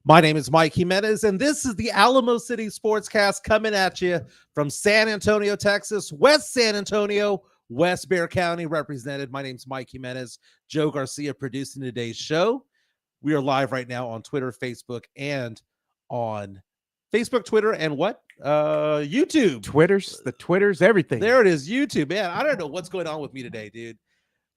My name is Mike Jimenez, and this is the Alamo City Sportscast coming at you from San Antonio, Texas, West San Antonio, West Bexar County represented. My name's Mike Jimenez, Joe Garcia producing today's show. We are live right now on Twitter, Facebook, and on Facebook, Twitter, and what? YouTube. Twitters, everything. There it is, YouTube. Man, I don't know what's going on with me today, dude.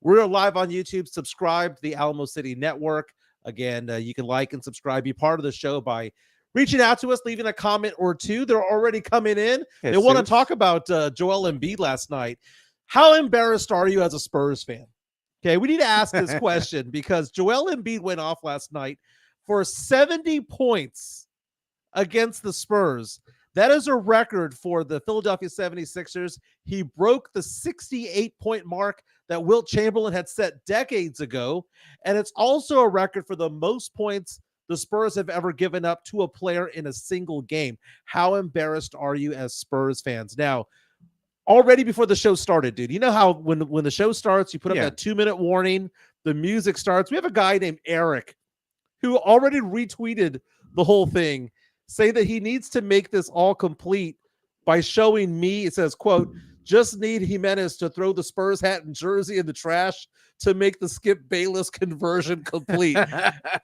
We're live on YouTube. Subscribe to the Alamo City Network. Again, you can like and subscribe, be part of the show by reaching out to us, leaving a comment or two. They're already coming in. They want to talk about Joel Embiid last night. How embarrassed are you as a Spurs fan? Okay, we need to ask this question because Joel Embiid went off last night for 70 points against the Spurs. That is a record for the Philadelphia 76ers. He broke the 68-point mark that Wilt Chamberlain had set decades ago. And it's also a record for the most points the Spurs have ever given up to a player in a single game. How embarrassed are you as Spurs fans? Now, already before the show started, dude, you know how when the show starts, you put up that 2-minute warning, the music starts. We have a guy named Eric who already retweeted the whole thing, say that he needs to make this all complete by showing me, it says, quote, just need Jimenez to throw the Spurs hat and jersey in the trash to make the Skip Bayless conversion complete.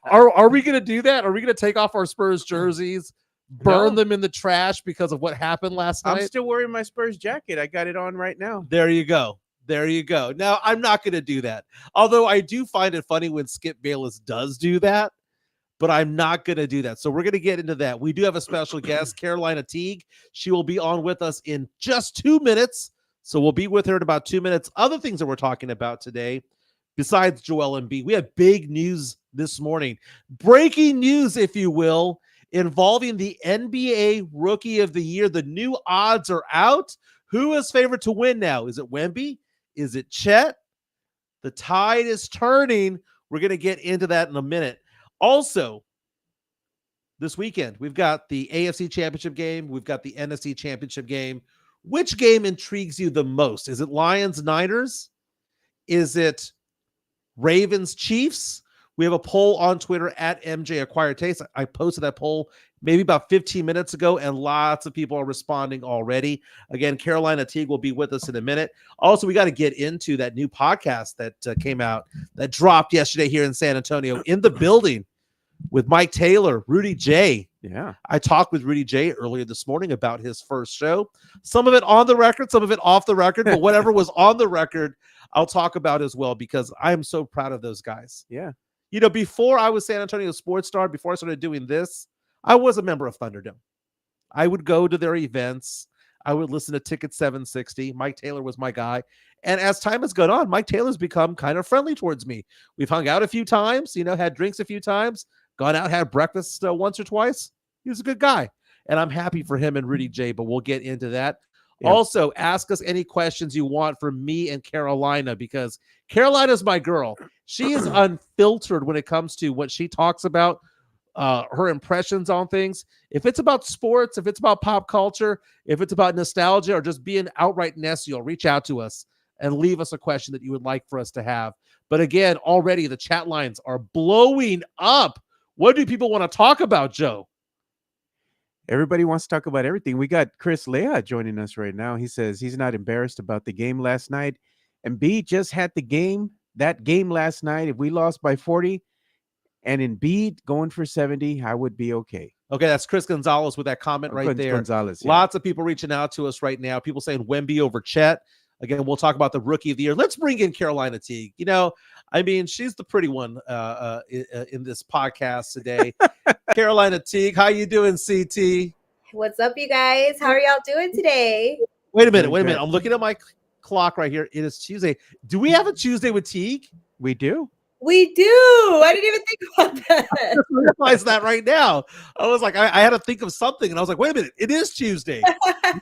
Are we going to do that? Are we going to take off our Spurs jerseys, burn them in the trash because of what happened last night? I'm still wearing my Spurs jacket. I got it on right now. There you go. There you go. Now, I'm not going to do that. Although I do find it funny when Skip Bayless does do that. But I'm not going to do that. So we're going to get into that. We do have a special guest, Carolina Teague. She will be on with us in just 2 minutes. So we'll be with her in about 2 minutes. Other things that we're talking about today, besides Joel Embiid, we have big news this morning. Breaking news, if you will, involving the NBA Rookie of the Year. The new odds are out. Who is favored to win now? Is it Wemby? Is it Chet? The tide is turning. We're going to get into that in a minute. Also, this weekend, we've got the AFC Championship game. We've got the NFC Championship game. Which game intrigues you the most? Is it Lions-Niners? Is it Ravens-Chiefs? We have a poll on Twitter at MJ Acquired Taste. I posted that poll maybe about 15 minutes ago, and lots of people are responding already. Again, Carolina Teague will be with us in a minute. Also, we got to get into that new podcast that came out, that dropped yesterday here in San Antonio, In the Building, with Mike Taylor, Rudy J. Yeah. I talked with Rudy J earlier this morning about his first show. Some of it on the record, some of it off the record, but whatever was on the record, I'll talk about as well because I am so proud of those guys. Yeah. You know, before I was San Antonio Sports Star, before I started doing this, I was a member of Thunderdome. I would go to their events. I would listen to Ticket 760. Mike Taylor was my guy. And as time has gone on, Mike Taylor's become kind of friendly towards me. We've hung out a few times, you know, had drinks a few times, gone out, had breakfast once or twice. He was a good guy. And I'm happy for him and Rudy J, but we'll get into that. Yeah. Also, ask us any questions you want from me and Carolina because Carolina's my girl. She is unfiltered when it comes to what she talks about, her impressions on things. If it's about sports, if it's about pop culture, if it's about nostalgia or just being outright Nessiel, reach out to us and leave us a question that you would like for us to have. But again, already the chat lines are blowing up. What do people want to talk about, Joe? Everybody wants to talk about everything. We got Chris Lea joining us right now. He says he's not embarrassed about the game last night. Embiid just had that game last night. If we lost by 40 and Embiid going for 70, I would be okay. Okay, that's Chris Gonzalez with that comment right there. Gonzalez, yeah. Lots of people reaching out to us right now. People saying Wemby over Chet. Again, we'll talk about the Rookie of the Year. Let's bring in Carolina Teague. You know, I mean, she's the pretty one in this podcast today. Carolina Teague, how you doing, CT? What's up, you guys? How are y'all doing today? Wait a minute. I'm looking at my clock right here. It is Tuesday. Do we have a Tuesday with Teague? We do. We do. I didn't even think about that. I just realized that right now. I was like, I had to think of something, and I was like, wait a minute. It is Tuesday.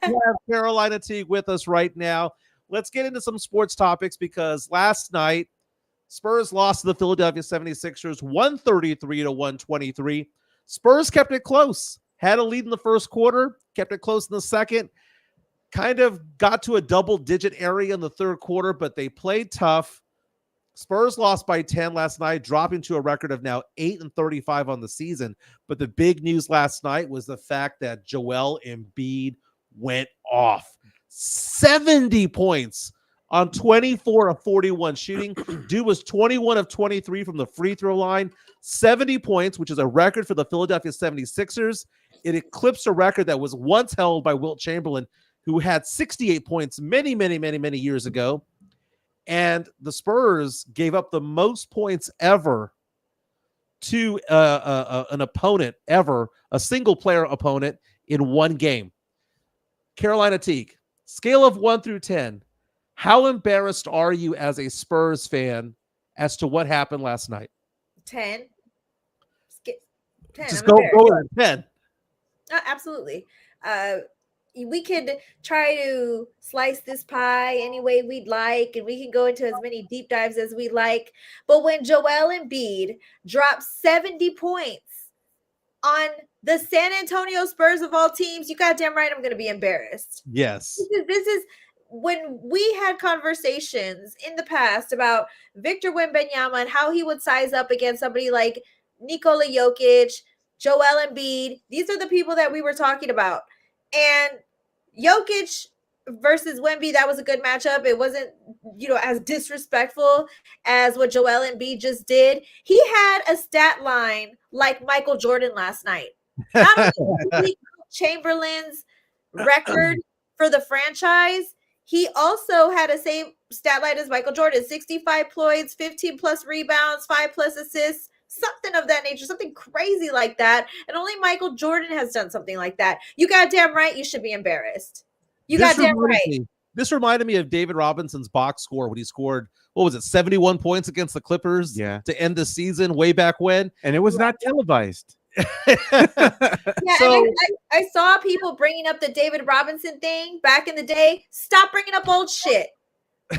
We have Carolina Teague with us right now. Let's get into some sports topics because last night, Spurs lost to the Philadelphia 76ers 133-123. Spurs kept it close. Had a lead in the first quarter, kept it close in the second, kind of got to a double-digit area in the third quarter, but they played tough. Spurs lost by 10 last night, dropping to a record of now 8-35 on the season. But the big news last night was the fact that Joel Embiid went off. 70 points on 24 of 41 shooting. Dude was 21 of 23 from the free throw line. 70 points, which is a record for the Philadelphia 76ers. It eclipsed a record that was once held by Wilt Chamberlain, who had 68 points many years ago. And the Spurs gave up the most points ever to an opponent ever, a single player opponent in one game. Carolina Teague, scale of 1 through 10. How embarrassed are you as a Spurs fan as to what happened last night? 10. 10. Just I'm go at 10. Absolutely. We could try to slice this pie any way we'd like, and we can go into as many deep dives as we like. But when Joel Embiid drops 70 points on the San Antonio Spurs of all teams, you goddamn right I'm going to be embarrassed. Yes. This is when we had conversations in the past about Victor Wembanyama and how he would size up against somebody like Nikola Jokic, Joel Embiid. These are the people that we were talking about. And Jokic versus Wemby, that was a good matchup. It wasn't, as disrespectful as what Joel Embiid just did. He had a stat line like Michael Jordan last night. Not only Chamberlain's record for the franchise, he also had a same stat line as Michael Jordan: 65 points, 15 plus rebounds, 5 plus assists. Something of that nature, something crazy like that. And only Michael Jordan has done something like that. You goddamn right, you should be embarrassed. This reminded me of David Robinson's box score when he scored, 71 points against the Clippers to end the season way back when. And it was not televised. So, I saw people bringing up the David Robinson thing back in the day. Stop bringing up old shit.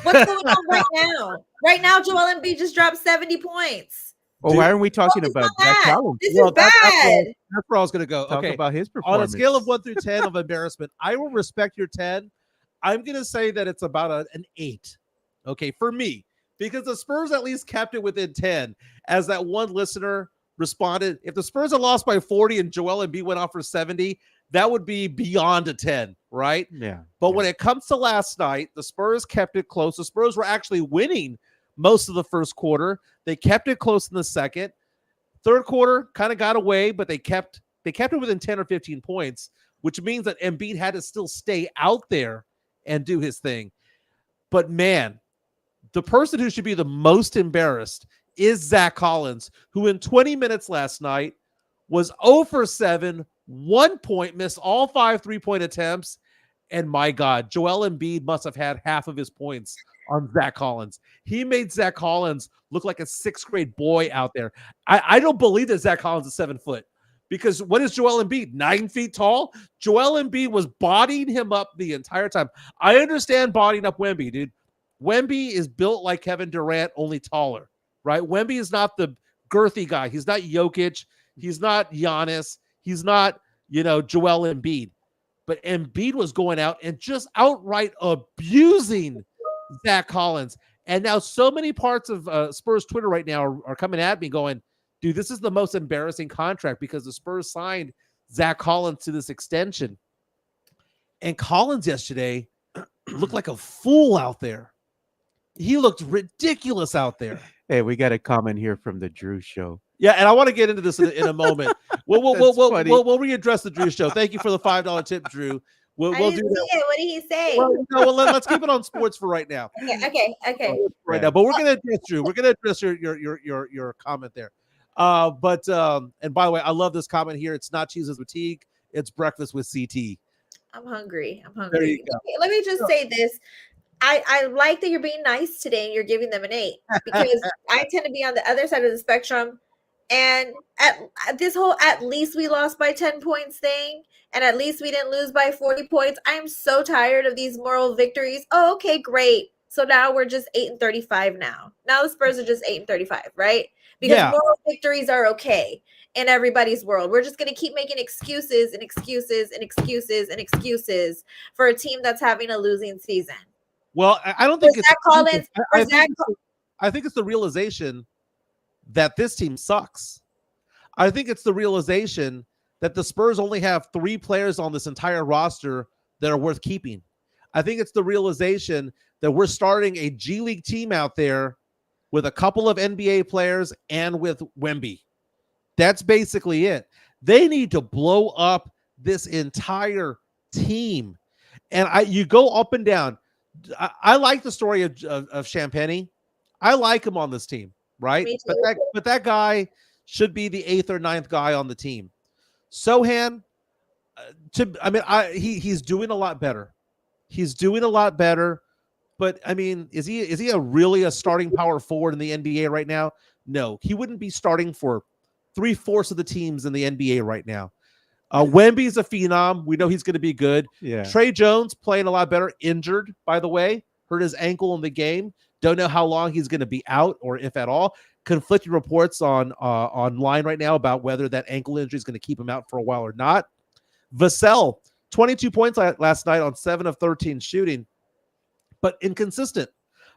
What's going on right now? Right now, Joel Embiid just dropped 70 points. Well, why aren't we talking about that challenge? This is bad. That's where I was going to go. Talk about his performance. On a scale of 1 through 10 of embarrassment, I will respect your 10. I'm going to say that it's about an 8. Okay, for me, because the Spurs at least kept it within 10. As that one listener responded, if the Spurs had lost by 40 and Joel Embiid went off for 70, that would be beyond a 10, right? Yeah. But when it comes to last night, the Spurs kept it close. The Spurs were actually winning most of the first quarter. They kept it close in the second. Third quarter kind of got away, but they kept it within 10 or 15 points, which means that Embiid had to still stay out there and do his thing. But man, the person who should be the most embarrassed is Zach Collins, who in 20 minutes last night was 0 for 7, 1 point, missed all 5 3-point attempts. And my God, Joel Embiid must have had half of his points on Zach Collins. He made Zach Collins look like a 6th grade boy out there. I don't believe that Zach Collins is 7 foot, because what is Joel Embiid? 9 feet tall? Joel Embiid was bodying him up the entire time. I understand bodying up Wemby, dude. Wemby is built like Kevin Durant, only taller, right? Wemby is not the girthy guy. He's not Jokic. He's not Giannis. He's not, Joel Embiid. But Embiid was going out and just outright abusing Zach Collins. And now so many parts of Spurs Twitter right now are coming at me going, dude, this is the most embarrassing contract because the Spurs signed Zach Collins to this extension. And Collins yesterday looked like a fool out there. He looked ridiculous out there. Hey, we got a comment here from the Drew Show. Yeah, and I want to get into this in a moment. We'll readdress the Drew Show. Thank you for the $5 tip, Drew. We'll do that. What did he say? Let's keep it on sports for right now. Okay. Right now, but we're gonna address Drew. We're gonna address your comment there. And by the way, I love this comment here. It's not cheeses with Teague. It's breakfast with CT. I'm hungry. There you go. Okay, let me just say this. I like that you're being nice today and you're giving them an 8, because I tend to be on the other side of the spectrum. And at this whole, at least we lost by 10 points thing, and at least we didn't lose by 40 points. I am so tired of these moral victories. Oh, okay, great. So now we're just 8-35 now. Now the Spurs are just 8-35, right? Because moral victories are okay in everybody's world. We're just going to keep making excuses and excuses and excuses and excuses for a team that's having a losing season. Well, I don't think Zach Collins. I think it's the realization that this team sucks. I think it's the realization that the Spurs only have 3 players on this entire roster that are worth keeping. I think it's the realization that we're starting a G League team out there with a couple of NBA players and with Wemby. That's basically it. They need to blow up this entire team. And you go up and down. I like the story of Champagny. I like him on this team, right? But that guy should be the 8th or 9th guy on the team. Sohan, he's doing a lot better. He's doing a lot better. But I mean, is he really a starting power forward in the NBA right now? No, he wouldn't be starting for 3/4 of the teams in the NBA right now. Wemby's a phenom. We know he's going to be good. Yeah. Trey Jones playing a lot better. Injured, by the way, hurt his ankle in the game. Don't know how long he's going to be out, or if at all. Conflicting reports online right now about whether that ankle injury is going to keep him out for a while or not. Vassell, 22 points last night on 7 of 13 shooting, but inconsistent.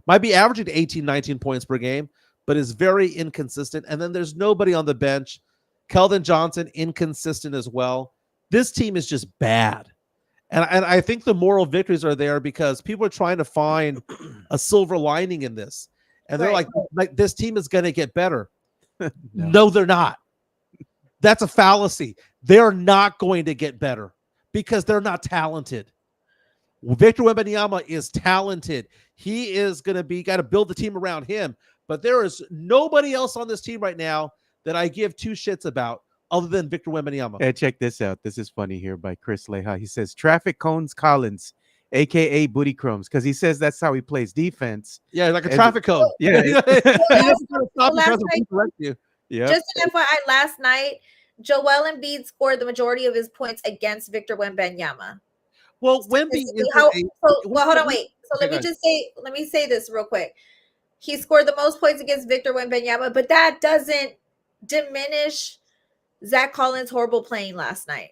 Might be averaging 18, 19 points per game, but is very inconsistent. And then there's nobody on the bench. Keldon Johnson, inconsistent as well. This team is just bad. And I think the moral victories are there because people are trying to find a silver lining in this. And they're like this team is going to get better. No, they're not. That's a fallacy. They're not going to get better because they're not talented. Victor Wembanyama is talented. He is going to got to build the team around him. But there is nobody else on this team right now that I give 2 shits about other than Victor Wembanyama. Hey, check this out. This is funny here by Chris Leha. He says, Traffic Cones Collins, a.k.a. Booty Crumbs, because he says that's how he plays defense. Yeah, like a traffic cone. Yeah. Just Yep. an FYI, last night, Joel Embiid scored the majority of his points against Victor Wembanyama. Well, Wemby hold on, wait. So let me say this real quick. He scored the most points against Victor Wembanyama, but that doesn't diminish Zach Collins' horrible playing last night.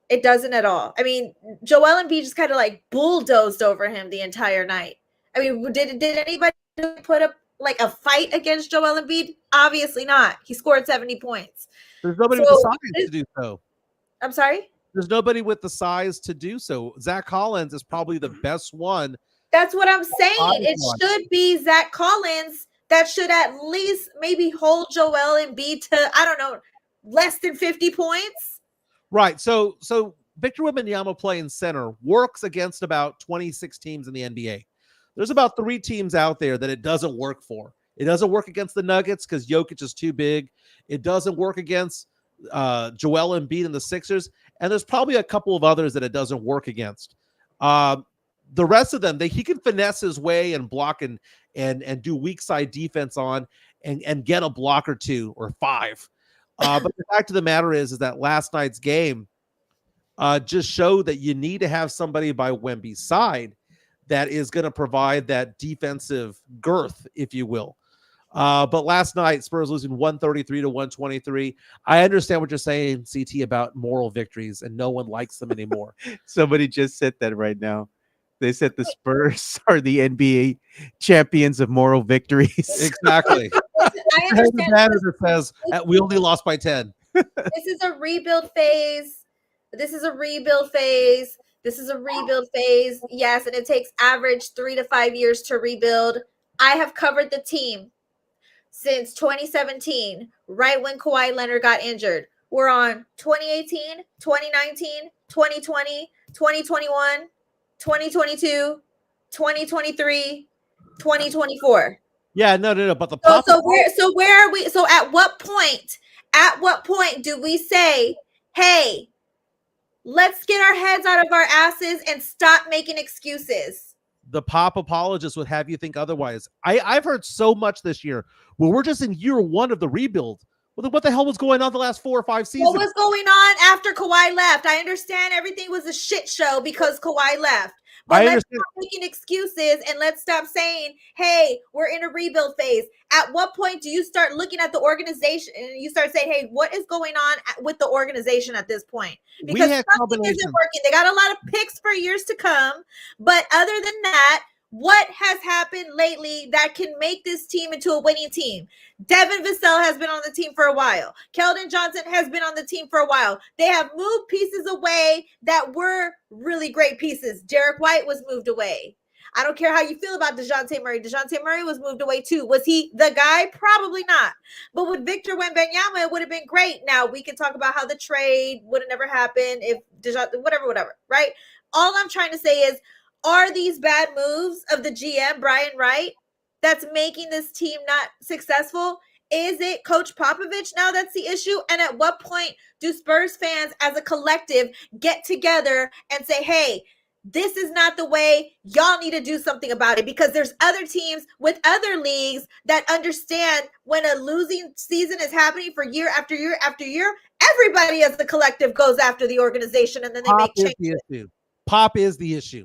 It doesn't at all. I mean, Joel Embiid just kind of like bulldozed over him the entire night. I mean, did anybody put up like a fight against Joel Embiid? Obviously not. He scored 70 points. There's nobody with the size to do so. I'm sorry? There's nobody with the size to do so. Zach Collins is probably the best one. That's what I'm saying. It should be Zach Collins that should at least maybe hold Joel Embiid to, I don't know, less than 50 points. Right. So Victor Wembanyama playing center works against about 26 teams in the NBA. There's about 3 teams out there that it doesn't work for. It doesn't work against the Nuggets because Jokic is too big. It doesn't work against Joel Embiid and the Sixers. And there's probably a couple of others that it doesn't work against. The rest of them, he can finesse his way and block and do weak side defense on and get a block or 2 or 5. But the fact of the matter is that last night's game just showed that you need to have somebody by Wemby's side that is going to provide that defensive girth, if you will. But last night, Spurs losing 133-123. I understand what you're saying, CT, about moral victories, and no one likes them anymore. Somebody just said that right now. They said the Spurs are the NBA champions of moral victories. Exactly. I understand. That says we only lost by 10. This is a rebuild phase. This is a rebuild phase. Yes, and it takes average 3 to 5 years to rebuild. I have covered the team since 2017, right when Kawhi Leonard got injured. We're on 2018, 2019, 2020, 2021, 2022, 2023, 2024. Yeah, no. But the so where are we? So at what point do we say, hey, let's get our heads out of our asses and stop making excuses? The pop apologist would have you think otherwise. I've heard so much this year where we're just in year 1 of the rebuild. What the hell was going on the last 4 or 5 seasons? What was going on after Kawhi left? I understand everything was a shit show because Kawhi left. But let's stop making excuses and let's stop saying, hey, we're in a rebuild phase. At what point do you start looking at the organization and you start saying, hey, what is going on with the organization at this point? Because something isn't working. They got a lot of picks for years to come. But other than that, What has happened lately that can make this team into a winning team? Devin Vassell has been on the team for a while. Keldon Johnson has been on the team for a while. They have moved pieces away that were really great pieces. Derek White was moved away. I don't care how you feel about DeJounte Murray. DeJounte Murray was moved away too. Was he the guy? Probably not. But with Victor Wembanyama, it would have been great. Now, we can talk about how the trade would have never happened if DeJounte, whatever, right? All I'm trying to say is, are these bad moves of the GM, Brian Wright, that's making this team not successful? Is it Coach Popovich now that's the issue? And at what point do Spurs fans as a collective get together and say, hey, this is not the way, y'all need to do something about it? Because there's other teams with other leagues that understand when a losing season is happening for year after year after year, everybody as the collective goes after the organization and then they make changes. Pop is the issue.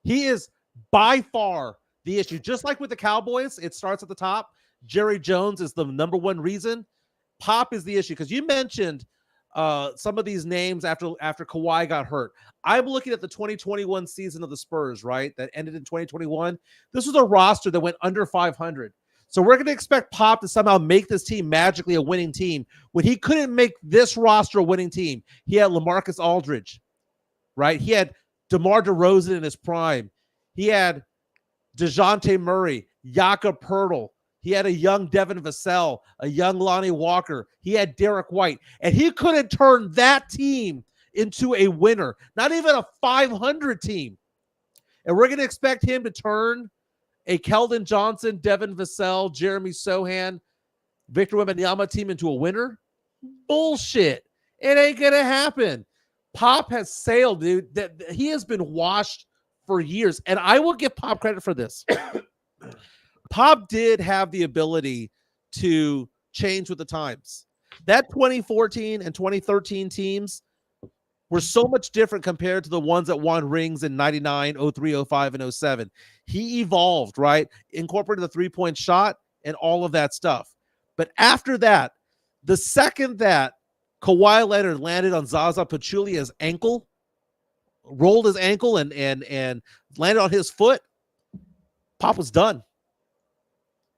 He is by far the issue. Just like with the Cowboys, it starts at the top. Jerry Jones is the number one reason. Pop is the issue, because you mentioned some of these names after Kawhi got hurt. I'm looking at the 2021 season of the Spurs, right? That ended in 2021. This was a roster that went under 500. So we're going to expect Pop to somehow make this team magically a winning team when he couldn't make this roster a winning team. He had LaMarcus Aldridge, right? He had DeMar DeRozan in his prime. He had DeJounte Murray, Jakob Poeltl. He had a young Devin Vassell, a young Lonnie Walker. He had Derek White. And he couldn't turn that team into a winner, not even a 500 team. And we're going to expect him to turn a Keldon Johnson, Devin Vassell, Jeremy Sohan, Victor Wembanyama team into a winner? Bullshit. It ain't going to happen. Pop has sailed, dude. That he has been washed for years. And I will give Pop credit for this. Pop did have the ability to change with the times. That 2014 and 2013 teams were so much different compared to the ones that won rings in 99, 03, 05, and 07. He evolved, right? Incorporated the three-point shot and all of that stuff. But after that, the second that Kawhi Leonard landed on Zaza Pachulia's ankle, rolled his ankle and landed on his foot, Pop was done.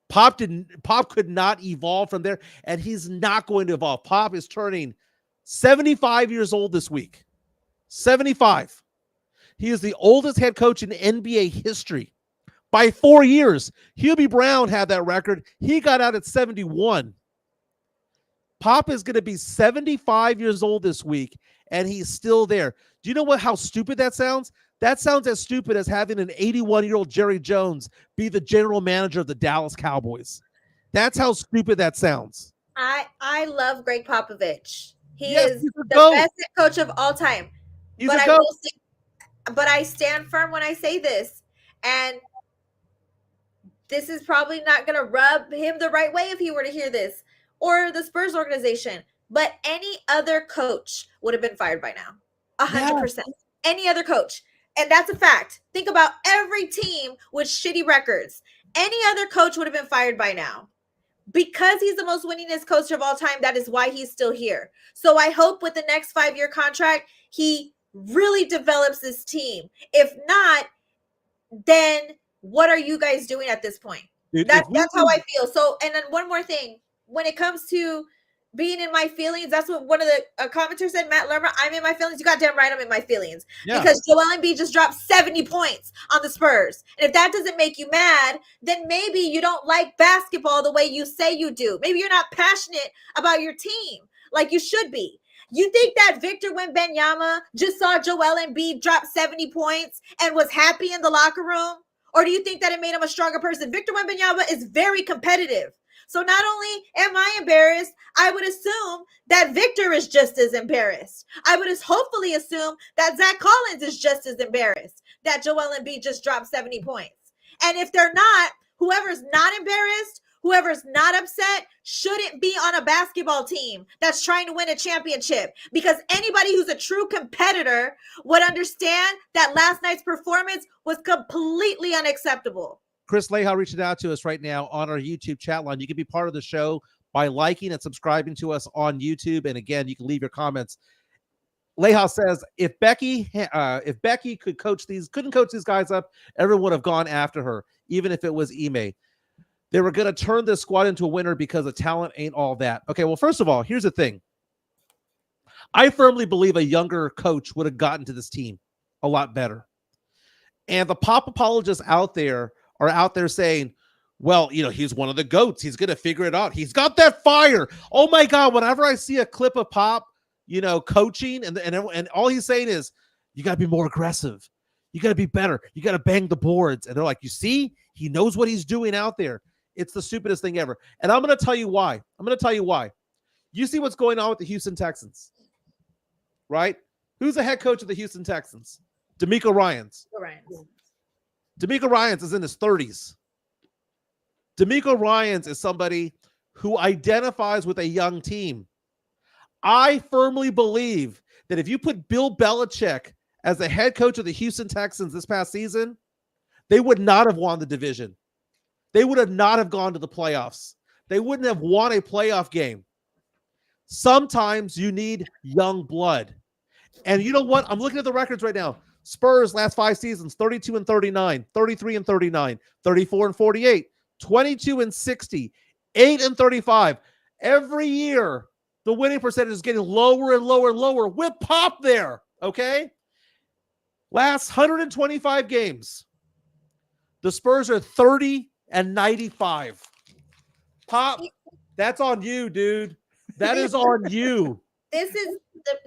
Pop could not evolve from there, and he's not going to evolve. Pop is turning 75 years old this week. 75. He is the oldest head coach in NBA history by 4 years. Hubie Brown had that record. He got out at 71. Pop is going to be 75 years old this week, and he's still there. Do you know how stupid that sounds? That sounds as stupid as having an 81-year-old Jerry Jones be the general manager of the Dallas Cowboys. That's how stupid that sounds. I love Greg Popovich. He Yes, is the best head coach of all time. But I stand firm when I say this, and this is probably not going to rub him the right way if he were to hear this, or the Spurs organization. But any other coach would have been fired by now. 100%. Any other coach. And that's a fact. Think about every team with shitty records. Any other coach would have been fired by now. Because he's the most winningest coach of all time, that is why he's still here. So I hope with the next 5-year contract, he really develops this team. If not, then what are you guys doing at this point? That's how I feel. So, and then one more thing. When it comes to being in my feelings, that's what one of the commenters said, Matt Lerma, I'm in my feelings. You got damn right I'm in my feelings. Yeah. Because Joel Embiid just dropped 70 points on the Spurs. And if that doesn't make you mad, then maybe you don't like basketball the way you say you do. Maybe you're not passionate about your team like you should be. You think that Victor Wembanyama just saw Joel Embiid drop 70 points and was happy in the locker room? Or do you think that it made him a stronger person? Victor Wembanyama is very competitive. So not only am I embarrassed, I would assume that Victor is just as embarrassed. I would hopefully assume that Zach Collins is just as embarrassed that Joel Embiid just dropped 70 points. And if they're not, whoever's not embarrassed, whoever's not upset, shouldn't be on a basketball team that's trying to win a championship. Because anybody who's a true competitor would understand that last night's performance was completely unacceptable. Chris Leha reaching out to us right now on our YouTube chat line. You can be part of the show by liking and subscribing to us on YouTube. And again, you can leave your comments. Leha says if Becky couldn't coach these guys up, everyone would have gone after her, even if it was Ime. They were going to turn this squad into a winner because the talent ain't all that. Okay, well, first of all, here's the thing. I firmly believe a younger coach would have gotten to this team a lot better. And the pop apologists out there are out there saying, well, he's one of the GOATs. He's going to figure it out. He's got that fire. Oh my God. Whenever I see a clip of Pop, coaching and all he's saying is, you got to be more aggressive. You got to be better. You got to bang the boards. And they're like, you see, he knows what he's doing out there. It's the stupidest thing ever. And I'm going to tell you why. You see what's going on with the Houston Texans, right? Who's the head coach of the Houston Texans? DeMeco Ryans. DeMeco Ryans is in his 30s. DeMeco Ryans is somebody who identifies with a young team. I firmly believe that if you put Bill Belichick as the head coach of the Houston Texans this past season, they would not have won the division. They would have not have gone to the playoffs. They wouldn't have won a playoff game. Sometimes you need young blood. And you know what? I'm looking at the records right now. Spurs last 5 seasons, 32-39, 33-39, 34-48, 22-60, 8-35. Every year, the winning percentage is getting lower and lower and lower with Pop there, okay? Last 125 games, the Spurs are 30-95. Pop, that's on you, dude. That is on you. This is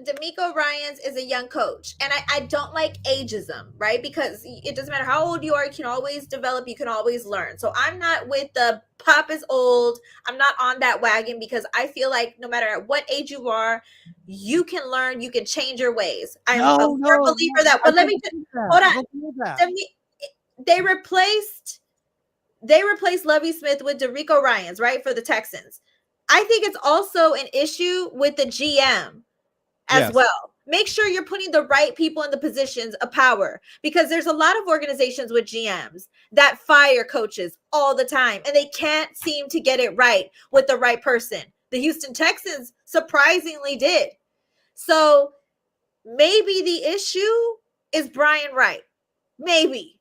DeMeco Ryans is a young coach, and I don't like ageism, right? Because it doesn't matter how old you are, you can always develop, you can always learn. So I'm not with the Pop is old. I'm not on that wagon because I feel like no matter at what age you are, you can learn, you can change your ways. I'm a firm believer that. But let me just hold on. They replaced Lovie Smith with DeMeco Ryans, right, for the Texans. I think it's also an issue with the GM as well. Make sure you're putting the right people in the positions of power, because there's a lot of organizations with GMs that fire coaches all the time and they can't seem to get it right with the right person. The Houston Texans surprisingly did. So maybe the issue is Brian Wright. Maybe.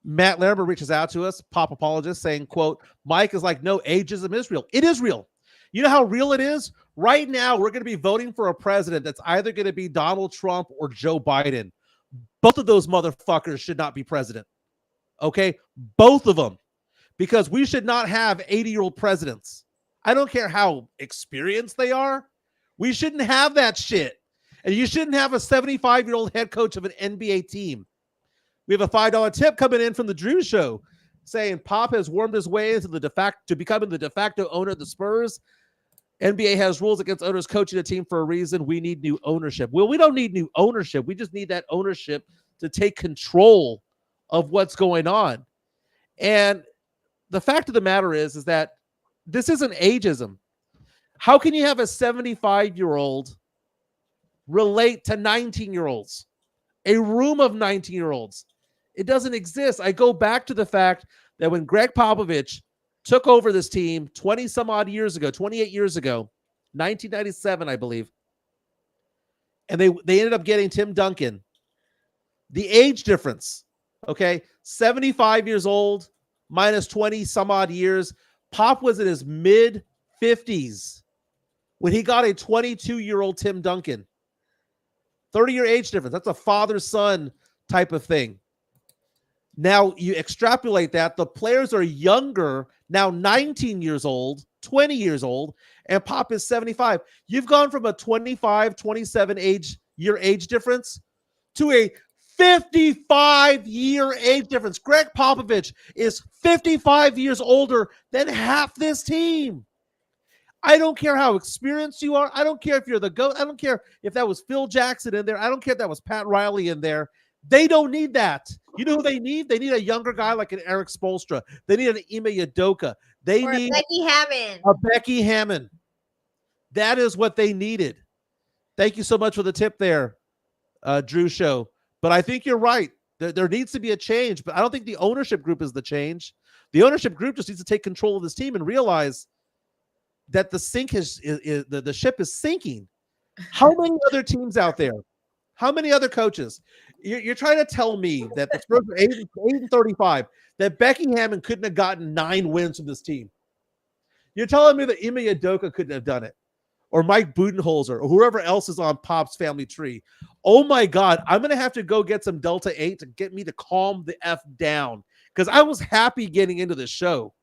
Matt Lambert reaches out to us, Pop apologist, saying, quote, Mike is like, no, ageism is real. It is real. You know how real it is? Right now, we're going to be voting for a president that's either going to be Donald Trump or Joe Biden. Both of those motherfuckers should not be president. Okay? Both of them. Because we should not have 80-year-old presidents. I don't care how experienced they are. We shouldn't have that shit. And you shouldn't have a 75-year-old head coach of an NBA team. We have a $5 tip coming in from the Drew Show saying Pop has wormed his way into to becoming the de facto owner of the Spurs. NBA has rules against owners coaching a team for a reason. We need new ownership. Well, we don't need new ownership. We just need that ownership to take control of what's going on. And the fact of the matter is that this isn't ageism. How can you have a 75-year-old relate to 19-year-olds? A room of 19-year-olds. It doesn't exist. I go back to the fact that when Greg Popovich took over this team 28 years ago, 1997, I believe, and they ended up getting Tim Duncan. The age difference, okay, 75 years old minus 20 some odd years. Pop was in his mid-50s when he got a 22-year-old Tim Duncan. 30-year age difference. That's a father-son type of thing. Now you extrapolate that. The players are younger, now 19 years old, 20 years old, and Pop is 75. You've gone from a 25, 27 year age difference to a 55-year age difference. Greg Popovich is 55 years older than half this team. I don't care how experienced you are. I don't care if you're the GOAT. I don't care if that was Phil Jackson in there. I don't care if that was Pat Riley in there. They don't need that. You know who they need? They need a younger guy like an Eric Spoelstra. They need an Ime Udoka. They need Becky Hammond. A Becky Hammond. That is what they needed. Thank you so much for the tip there, Drew Show. But I think you're right. There needs to be a change, but I don't think the ownership group is the change. The ownership group just needs to take control of this team and realize that the ship is sinking. How many other teams out there? How many other coaches? You're trying to tell me that the Spurs are 8-35, that Becky Hammond couldn't have gotten 9 wins from this team. You're telling me that Ime Udoka couldn't have done it, or Mike Budenholzer, or whoever else is on Pop's family tree. Oh my God, I'm going to have to go get some Delta 8 to get me to calm the F down, because I was happy getting into the show.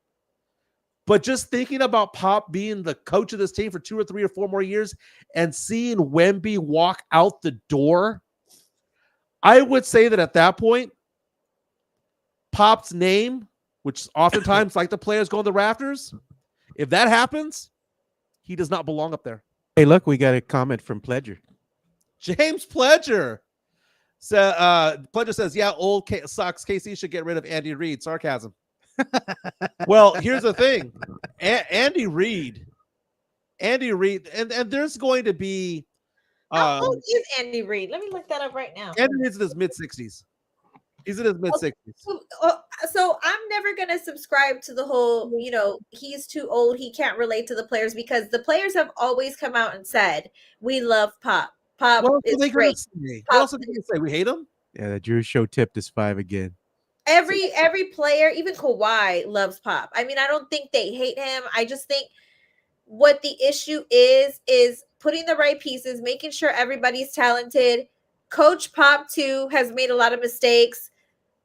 But just thinking about Pop being the coach of this team for 2 or 3 or 4 more years and seeing Wemby walk out the door, I would say that at that point, Pop's name, which oftentimes like the players go on the rafters, if that happens, he does not belong up there. Hey, look, we got a comment from Pledger. James Pledger. So Pledger says, yeah, old Sox KC should get rid of Andy Reid. Sarcasm. Well, here's the thing. Andy Reid, and there's going to be how old is Andy Reid? Let me look that up right now. Andy Reid's in his mid-60s. He's in his mid-60s. So I'm never going to subscribe to the whole, he's too old, he can't relate to the players, because the players have always come out and said, we love Pop. Pop is great. What else are they going to say? We hate him? Yeah, the Drew Show tipped us 5 again. Every player, even Kawhi, loves Pop. I mean, I don't think they hate him. I just think what the issue is putting the right pieces, making sure everybody's talented. Coach Pop, too, has made a lot of mistakes.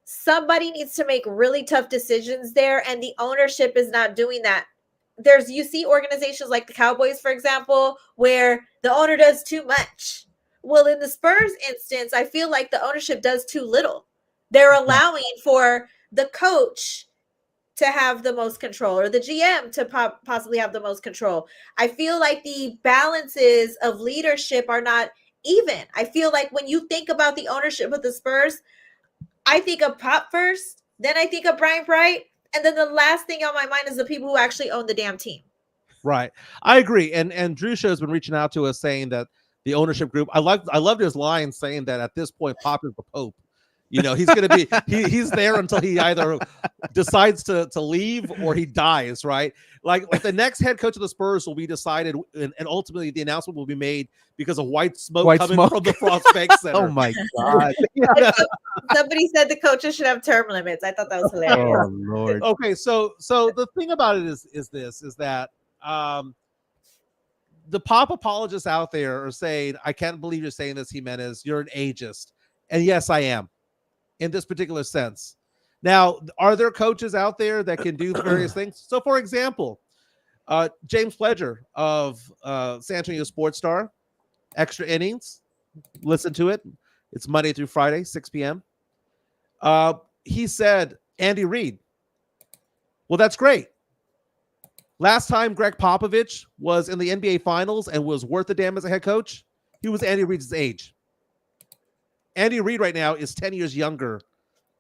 Somebody needs to make really tough decisions there, and the ownership is not doing that. You see organizations like the Cowboys, for example, where the owner does too much. Well, in the Spurs instance, I feel like the ownership does too little. They're allowing for the coach to have the most control, or the GM to possibly have the most control. I feel like the balances of leadership are not even. I feel like when you think about the ownership of the Spurs, I think of Pop first, then I think of Brian Bright, and then the last thing on my mind is the people who actually own the damn team. Right. I agree. And Drew Show has been reaching out to us saying that the ownership group, I loved his line saying that at this point, Pop is the Pope. He's going to be, he's there until he either decides to leave or he dies, right? Like the next head coach of the Spurs will be decided, and ultimately the announcement will be made because of white smoke coming from the Frost Bank Center. Oh my God. Somebody said the coaches should have term limits. I thought that was hilarious. Oh Lord. Okay, so the thing about it is that the Pop apologists out there are saying, I can't believe you're saying this, Jimenez. You're an ageist. And yes, I am. In this particular sense. Now, are there coaches out there that can do various things? So, for example, James Pledger of San Antonio Sports Star, Extra Innings, listen to it. It's Monday through Friday, 6 p.m. He said, Andy Reid. Well, that's great. Last time Greg Popovich was in the NBA Finals and was worth a damn as a head coach, he was Andy Reid's age. Andy Reid right now is 10 years younger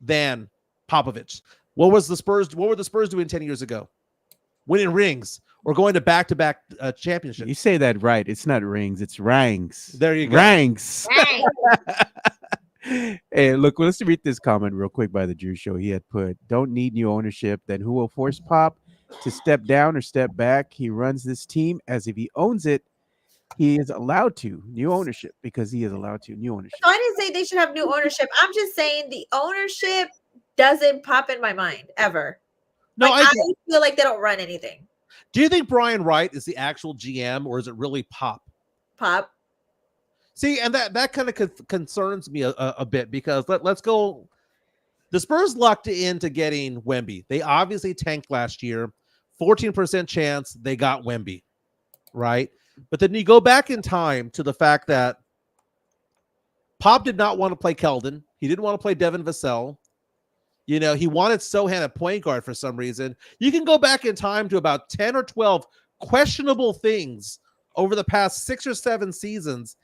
than Popovich. What were the Spurs doing 10 years ago? Winning rings or going to back-to-back championships. You say that right. It's not rings. It's ranks. There you go. Ranks. Hey, look, let's read this comment real quick by the Drew Show. He had put, don't need new ownership. Then who will force Pop to step down or step back? He runs this team as if he owns it. He is allowed to new ownership because he is allowed to new ownership. So I didn't say they should have new ownership. I'm just saying the ownership doesn't pop in my mind ever. No, I feel like they don't run anything. Do you think Brian Wright is the actual GM or is it really Pop? Pop. See, and that kind of concerns me a bit because let's go. The Spurs lucked into getting Wemby. They obviously tanked last year. 14% chance they got Wemby, right? But then you go back in time to the fact that Pop did not want to play Keldon. He didn't want to play Devin Vassell. He wanted Sohan at point guard for some reason. You can go back in time to about 10 or 12 questionable things over the past 6 or 7 seasons.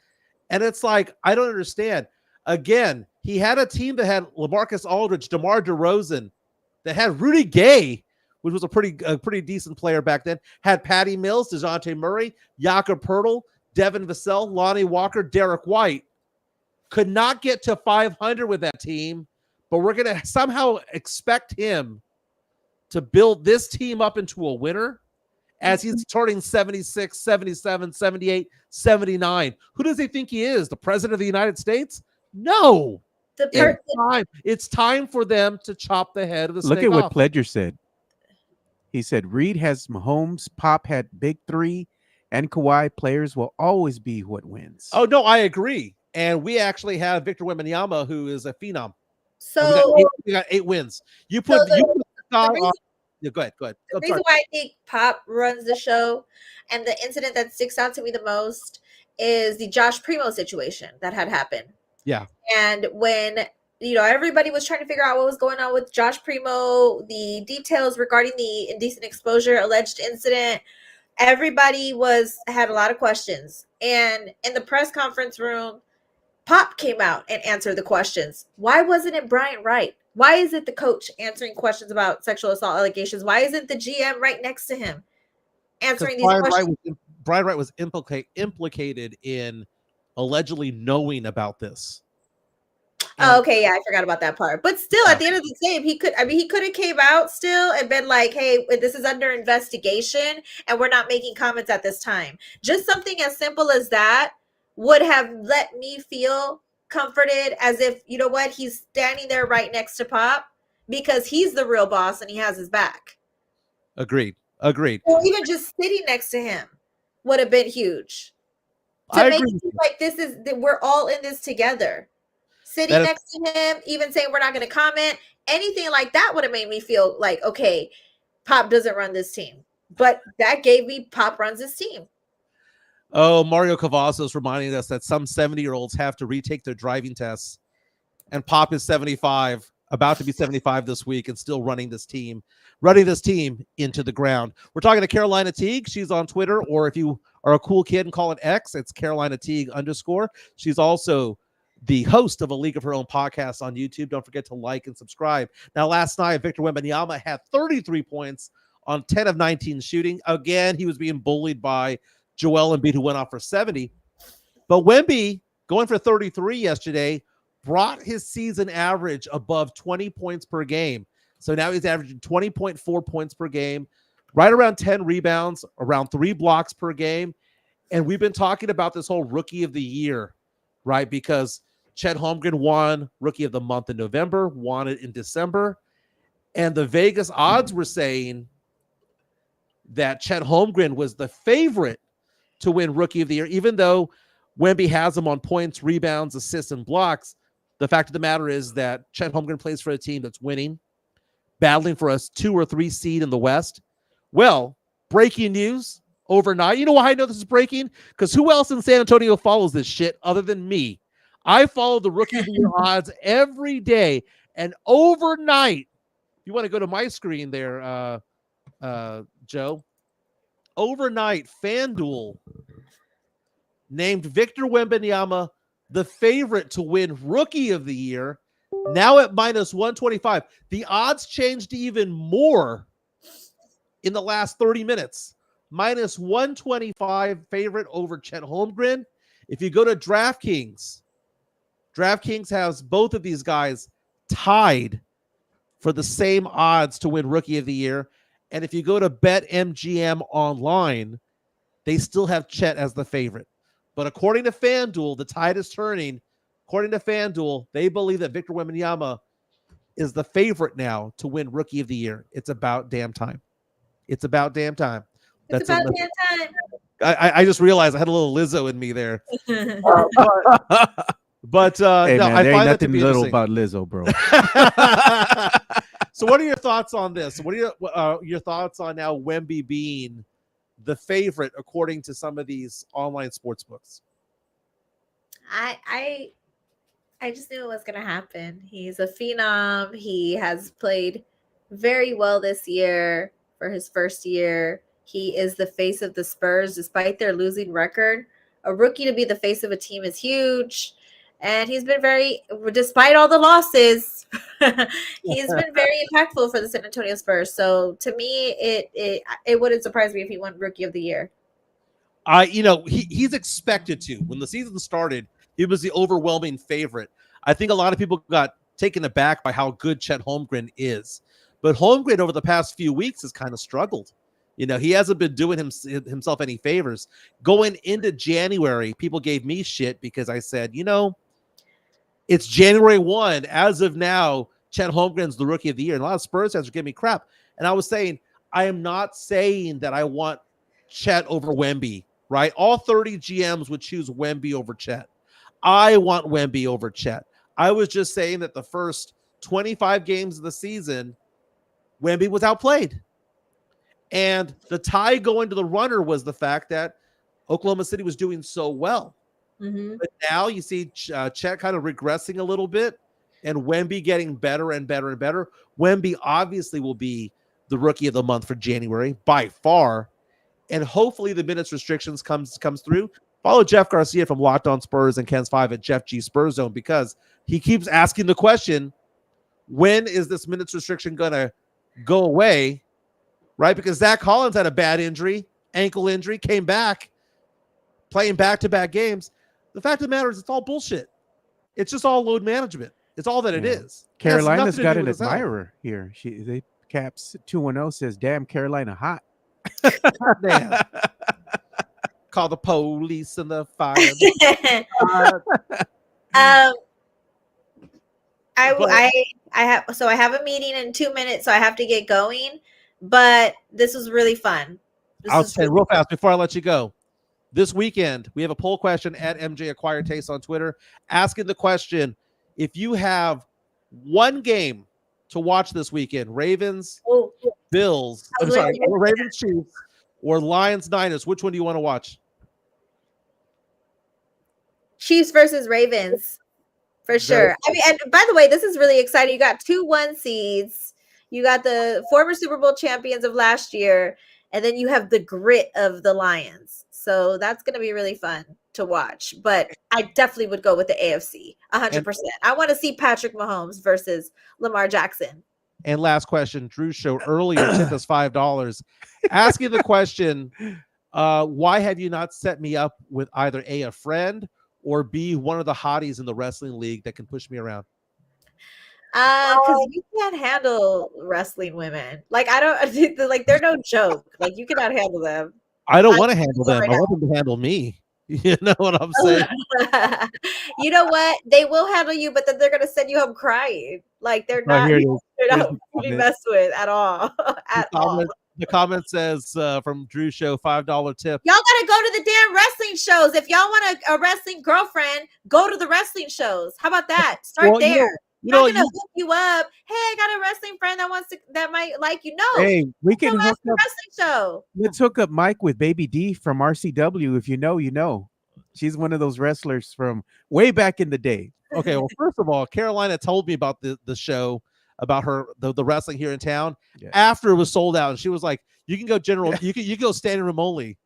And it's like, I don't understand. Again, he had a team that had LaMarcus Aldridge, DeMar DeRozan, that had Rudy Gay, which was a pretty decent player back then, had Patty Mills, DeJounte Murray, Jakob Poeltl, Devin Vassell, Lonnie Walker, Derek White. Could not get to 500 with that team, but we're going to somehow expect him to build this team up into a winner as he's turning 76, 77, 78, 79. Who does he think he is? The president of the United States? No. It's time for them to chop the head of the snake Look at what off. Pledger said. He said, Reed has Mahomes, Pop had big three, and Kawhi. Players will always be what wins. Oh, no, I agree. And we actually have Victor Wembanyama, who is a phenom. So we got 8 wins. You put the guy on. Yeah, go ahead. The reason why I think Pop runs the show, and the incident that sticks out to me the most, is the Josh Primo situation that had happened. Yeah. And when everybody was trying to figure out what was going on with Josh Primo, the details regarding the indecent exposure alleged incident, everybody had a lot of questions. And in the press conference room, Pop came out and answered the questions. Why wasn't it Bryant Wright? Why is it the coach answering questions about sexual assault allegations? Why isn't the GM right next to him answering these questions? Brian Wright was implicated in allegedly knowing about this. Oh, okay, yeah, I forgot about that part. But still, at the end of the day, he could have came out still and been like, hey, this is under investigation and we're not making comments at this time. Just something as simple as that would have let me feel comforted, as if, you know what, he's standing there right next to Pop because he's the real boss and he has his back. Agreed. Or even just sitting next to him would have been huge. To make it seem like we're all in this together. Sitting next to him, even saying we're not going to comment, anything like that would have made me feel like, okay, Pop doesn't run this team. But that gave me Pop runs this team. Oh, Mario Cavazos reminding us that some 70-year-olds have to retake their driving tests, and Pop is 75, about to be 75 this week, and still running this team into the ground. We're talking to Carolina Teague. She's on Twitter, or if you are a cool kid and call it X, it's Carolina Teague _. She's also the host of a League of Her Own podcast on YouTube. Don't forget to like and subscribe. Now, last night, Victor Wembanyama had 33 points on 10 of 19 shooting. Again, he was being bullied by Joel Embiid, who went off for 70. But Wemby, going for 33 yesterday, brought his season average above 20 points per game. So now he's averaging 20.4 points per game, right around 10 rebounds, around 3 blocks per game. And we've been talking about this whole rookie of the year, right? Because Chet Holmgren won Rookie of the Month in November, won it in December. And the Vegas odds were saying that Chet Holmgren was the favorite to win Rookie of the Year, even though Wemby has him on points, rebounds, assists, and blocks. The fact of the matter is that Chet Holmgren plays for a team that's winning, battling for a 2 or 3 seed in the West. Well, breaking news overnight. You know why I know this is breaking? Because who else in San Antonio follows this shit other than me? I follow the Rookie of the Year odds every day. And overnight, if you want to go to my screen there, Joe, overnight, FanDuel named Victor Wembanyama the favorite to win Rookie of the Year, now at minus 125. The odds changed even more in the last 30 minutes. Minus 125 favorite over Chet Holmgren. If you go to DraftKings has both of these guys tied for the same odds to win Rookie of the Year. And if you go to BetMGM online, they still have Chet as the favorite. But according to FanDuel, the tide is turning. According to FanDuel, they believe that Victor Wembanyama is the favorite now to win Rookie of the Year. It's about damn time. It's about damn time. It's about damn time. I just realized I had a little Lizzo in me there. But hey, no, man, I there find ain't that to nothing be little interesting. about Lizzo, bro. So what are your thoughts on this? What are your thoughts on now Wemby being the favorite according to some of these online sports books? I just knew it was going to happen. He's a phenom. He has played very well this year for his first year. He is the face of the Spurs despite their losing record. A rookie to be the face of a team is huge. And he's been despite all the losses, he's been very impactful for the San Antonio Spurs. So to me, it wouldn't surprise me if he won Rookie of the Year. He's expected to. When the season started, he was the overwhelming favorite. I think a lot of people got taken aback by how good Chet Holmgren is. But Holmgren over the past few weeks has kind of struggled. He hasn't been doing himself any favors. Going into January, people gave me shit because I said, it's January 1. As of now, Chet Holmgren's the rookie of the year. And a lot of Spurs fans are giving me crap. And I was saying, I am not saying that I want Chet over Wemby, right? All 30 GMs would choose Wemby over Chet. I want Wemby over Chet. I was just saying that the first 25 games of the season, Wemby was outplayed. And the tie going to the runner was the fact that Oklahoma City was doing so well. Mm-hmm. But now you see Chet kind of regressing a little bit and Wemby getting better and better and better. Wemby obviously will be the rookie of the month for January by far. And hopefully the minutes restrictions comes through. Follow Jeff Garcia from Locked On Spurs and Ken's 5 at Jeff G Spurs Zone, because he keeps asking the question, when is this minutes restriction going to go away? Right? Because Zach Collins had a bad injury, ankle injury, came back, playing back-to-back games. The fact of the matter is it's all bullshit. It's just all load management. It's all that it is. Carolina's got an admirer here. They Caps 210 says, "Damn, Carolina hot." Damn. Call the police and the fire. I have a meeting in 2 minutes, so I have to get going. But this was really fun. I'll say real fast before I let you go. This weekend, we have a poll question at MJ Acquired Taste on Twitter, asking the question: if you have one game to watch this weekend, Ravens, Bills, Ravens, Chiefs, or Lions, Niners, which one do you want to watch? Chiefs versus Ravens, for sure. I mean, and by the way, this is really exciting. You got 2 1 seeds. You got the former Super Bowl champions of last year, and then you have the grit of the Lions. So that's going to be really fun to watch. But I definitely would go with the AFC, 100%. I want to see Patrick Mahomes versus Lamar Jackson. And last question, Drew showed earlier, tipped us $5, asking the question, why have you not set me up with either A, a friend, or B, one of the hotties in the wrestling league that can push me around? Because you can't handle wrestling women. Like, I don't like, they're no joke. Like, you cannot handle them. I don't want to handle them. I want them to handle me. You know what I'm saying? You know what? They will handle you, but then they're gonna send you home crying. Like, they're not to be messed with at all. The comment says from Drew Show, $5 tip. Y'all gotta go to the damn wrestling shows. If y'all want a wrestling girlfriend, go to the wrestling shows. How about that? Start there. I'm not gonna hook you up. Hey, I got a wrestling friend that might like you. No, hey, we can hook up wrestling show. Let's hook up Mike with Baby D from RCW. If you know, you know. She's one of those wrestlers from way back in the day. Okay, well, first of all, Carolina told me about the show, about her the wrestling here in town after it was sold out, and she was like, "You can go general, you can go standing room only."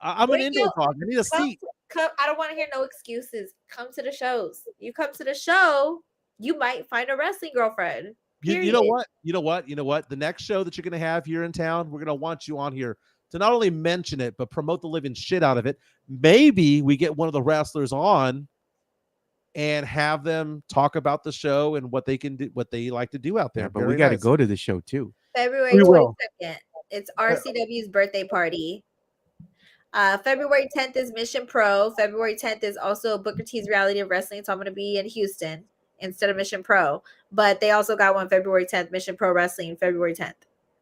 I'm an Indian dog. I need a seat. I don't want to hear no excuses. Come to the shows. You come to the show, you might find a wrestling girlfriend. You know what? The next show that you're going to have here in town, we're going to want you on here to not only mention it, but promote the living shit out of it. Maybe we get one of the wrestlers on and have them talk about the show and what they can do, what they like to do out there. Yeah, but we got to go to the show too. February 22nd. It's RCW's birthday party. February 10th is Mission Pro. February 10th is also Booker T's Reality of Wrestling. So I'm going to be in Houston instead of Mission Pro. But they also got one February 10th, Mission Pro Wrestling, February 10th.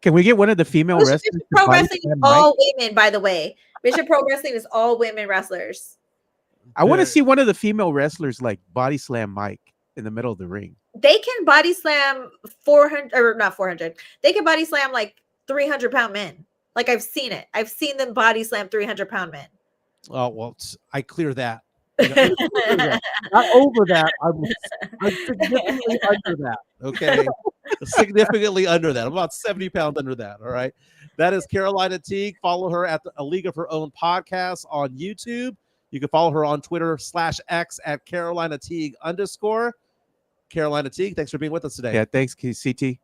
Can we get one of the female wrestlers? Mission Pro Wrestling is all women, by the way. Mission Pro Wrestling is all women wrestlers. I want to see one of the female wrestlers like body slam Mike in the middle of the ring. They can body slam 400 or not 400. They can body slam like 300-pound men. Like, I've seen it. I've seen them body slam 300-pound men. Oh, well, I clear that. Not over that. I'm significantly under that. Okay. Significantly under that. I'm about 70 pounds under that. All right. That is Carolina Teague. Follow her at A League of Her Own podcast on YouTube. You can follow her on Twitter /X at Carolina Teague _. Carolina Teague, thanks for being with us today. Yeah, thanks, CT.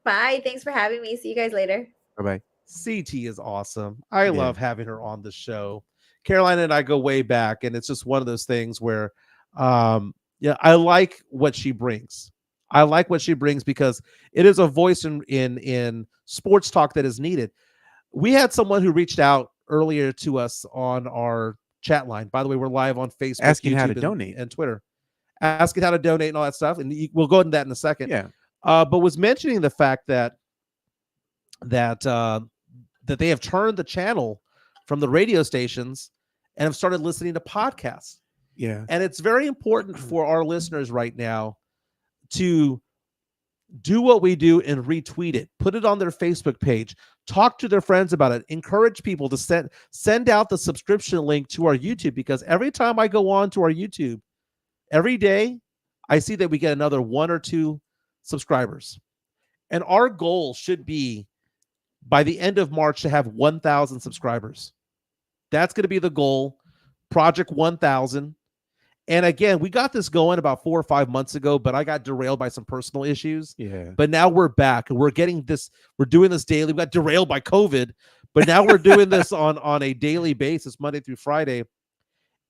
Bye. Thanks for having me. See you guys later. Bye-bye. CT is awesome. I love having her on the show. Carolina and I go way back, and it's just one of those things where I like what she brings. I like what she brings because it is a voice in sports talk that is needed. we had someone who reached out earlier to us on our chat line. By the way, we're live on Facebook, Asking YouTube, how to donate. and Twitter. Asking how to donate and all that stuff. And we'll go into that in a second. Yeah. But was mentioning the fact that they have turned the channel from the radio stations and have started listening to podcasts. Yeah. And it's very important for our listeners right now to do what we do and retweet it, put it on their Facebook page, talk to their friends about it, encourage people to send out the subscription link to our YouTube, because every time I go on to our YouTube, every day, I see that we get another 1 or 2 subscribers. And our goal should be by the end of March to have 1,000 subscribers. That's going to be the goal, Project 1,000. And again, we got this going about 4 or 5 months ago, but I got derailed by some personal issues. Yeah. But now we're back and we're doing this daily. We got derailed by COVID, but now we're doing this on a daily basis, Monday through Friday.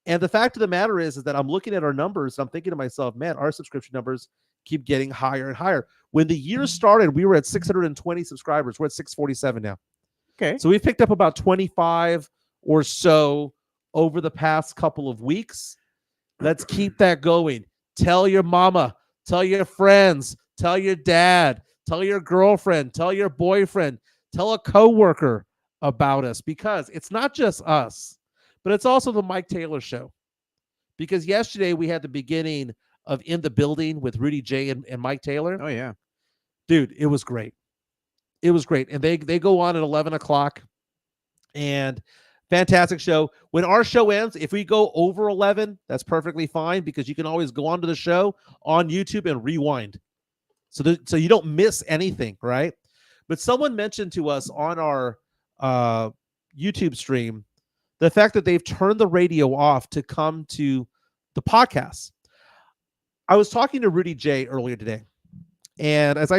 And the fact of the matter is that I'm looking at our numbers and I'm thinking to myself, man, our subscription numbers keep getting higher and higher. When the year started, we were at 620 subscribers. We're at 647 now. Okay. So we've picked up about 25 or so over the past couple of weeks. Let's keep that going. Tell your mama, tell your friends, tell your dad, tell your girlfriend, tell your boyfriend, tell a coworker about us, because it's not just us, but it's also the Mike Taylor Show. Because yesterday we had the beginning of In the Building with Rudy J and Mike Taylor. Oh, yeah. Dude, it was great. It was great. And they go on at 11 o'clock. And fantastic show. When our show ends, if we go over 11, that's perfectly fine, because you can always go onto the show on YouTube and rewind. So you don't miss anything, right? But someone mentioned to us on our YouTube stream the fact that they've turned the radio off to come to the podcast. I was talking to Rudy J earlier today. And as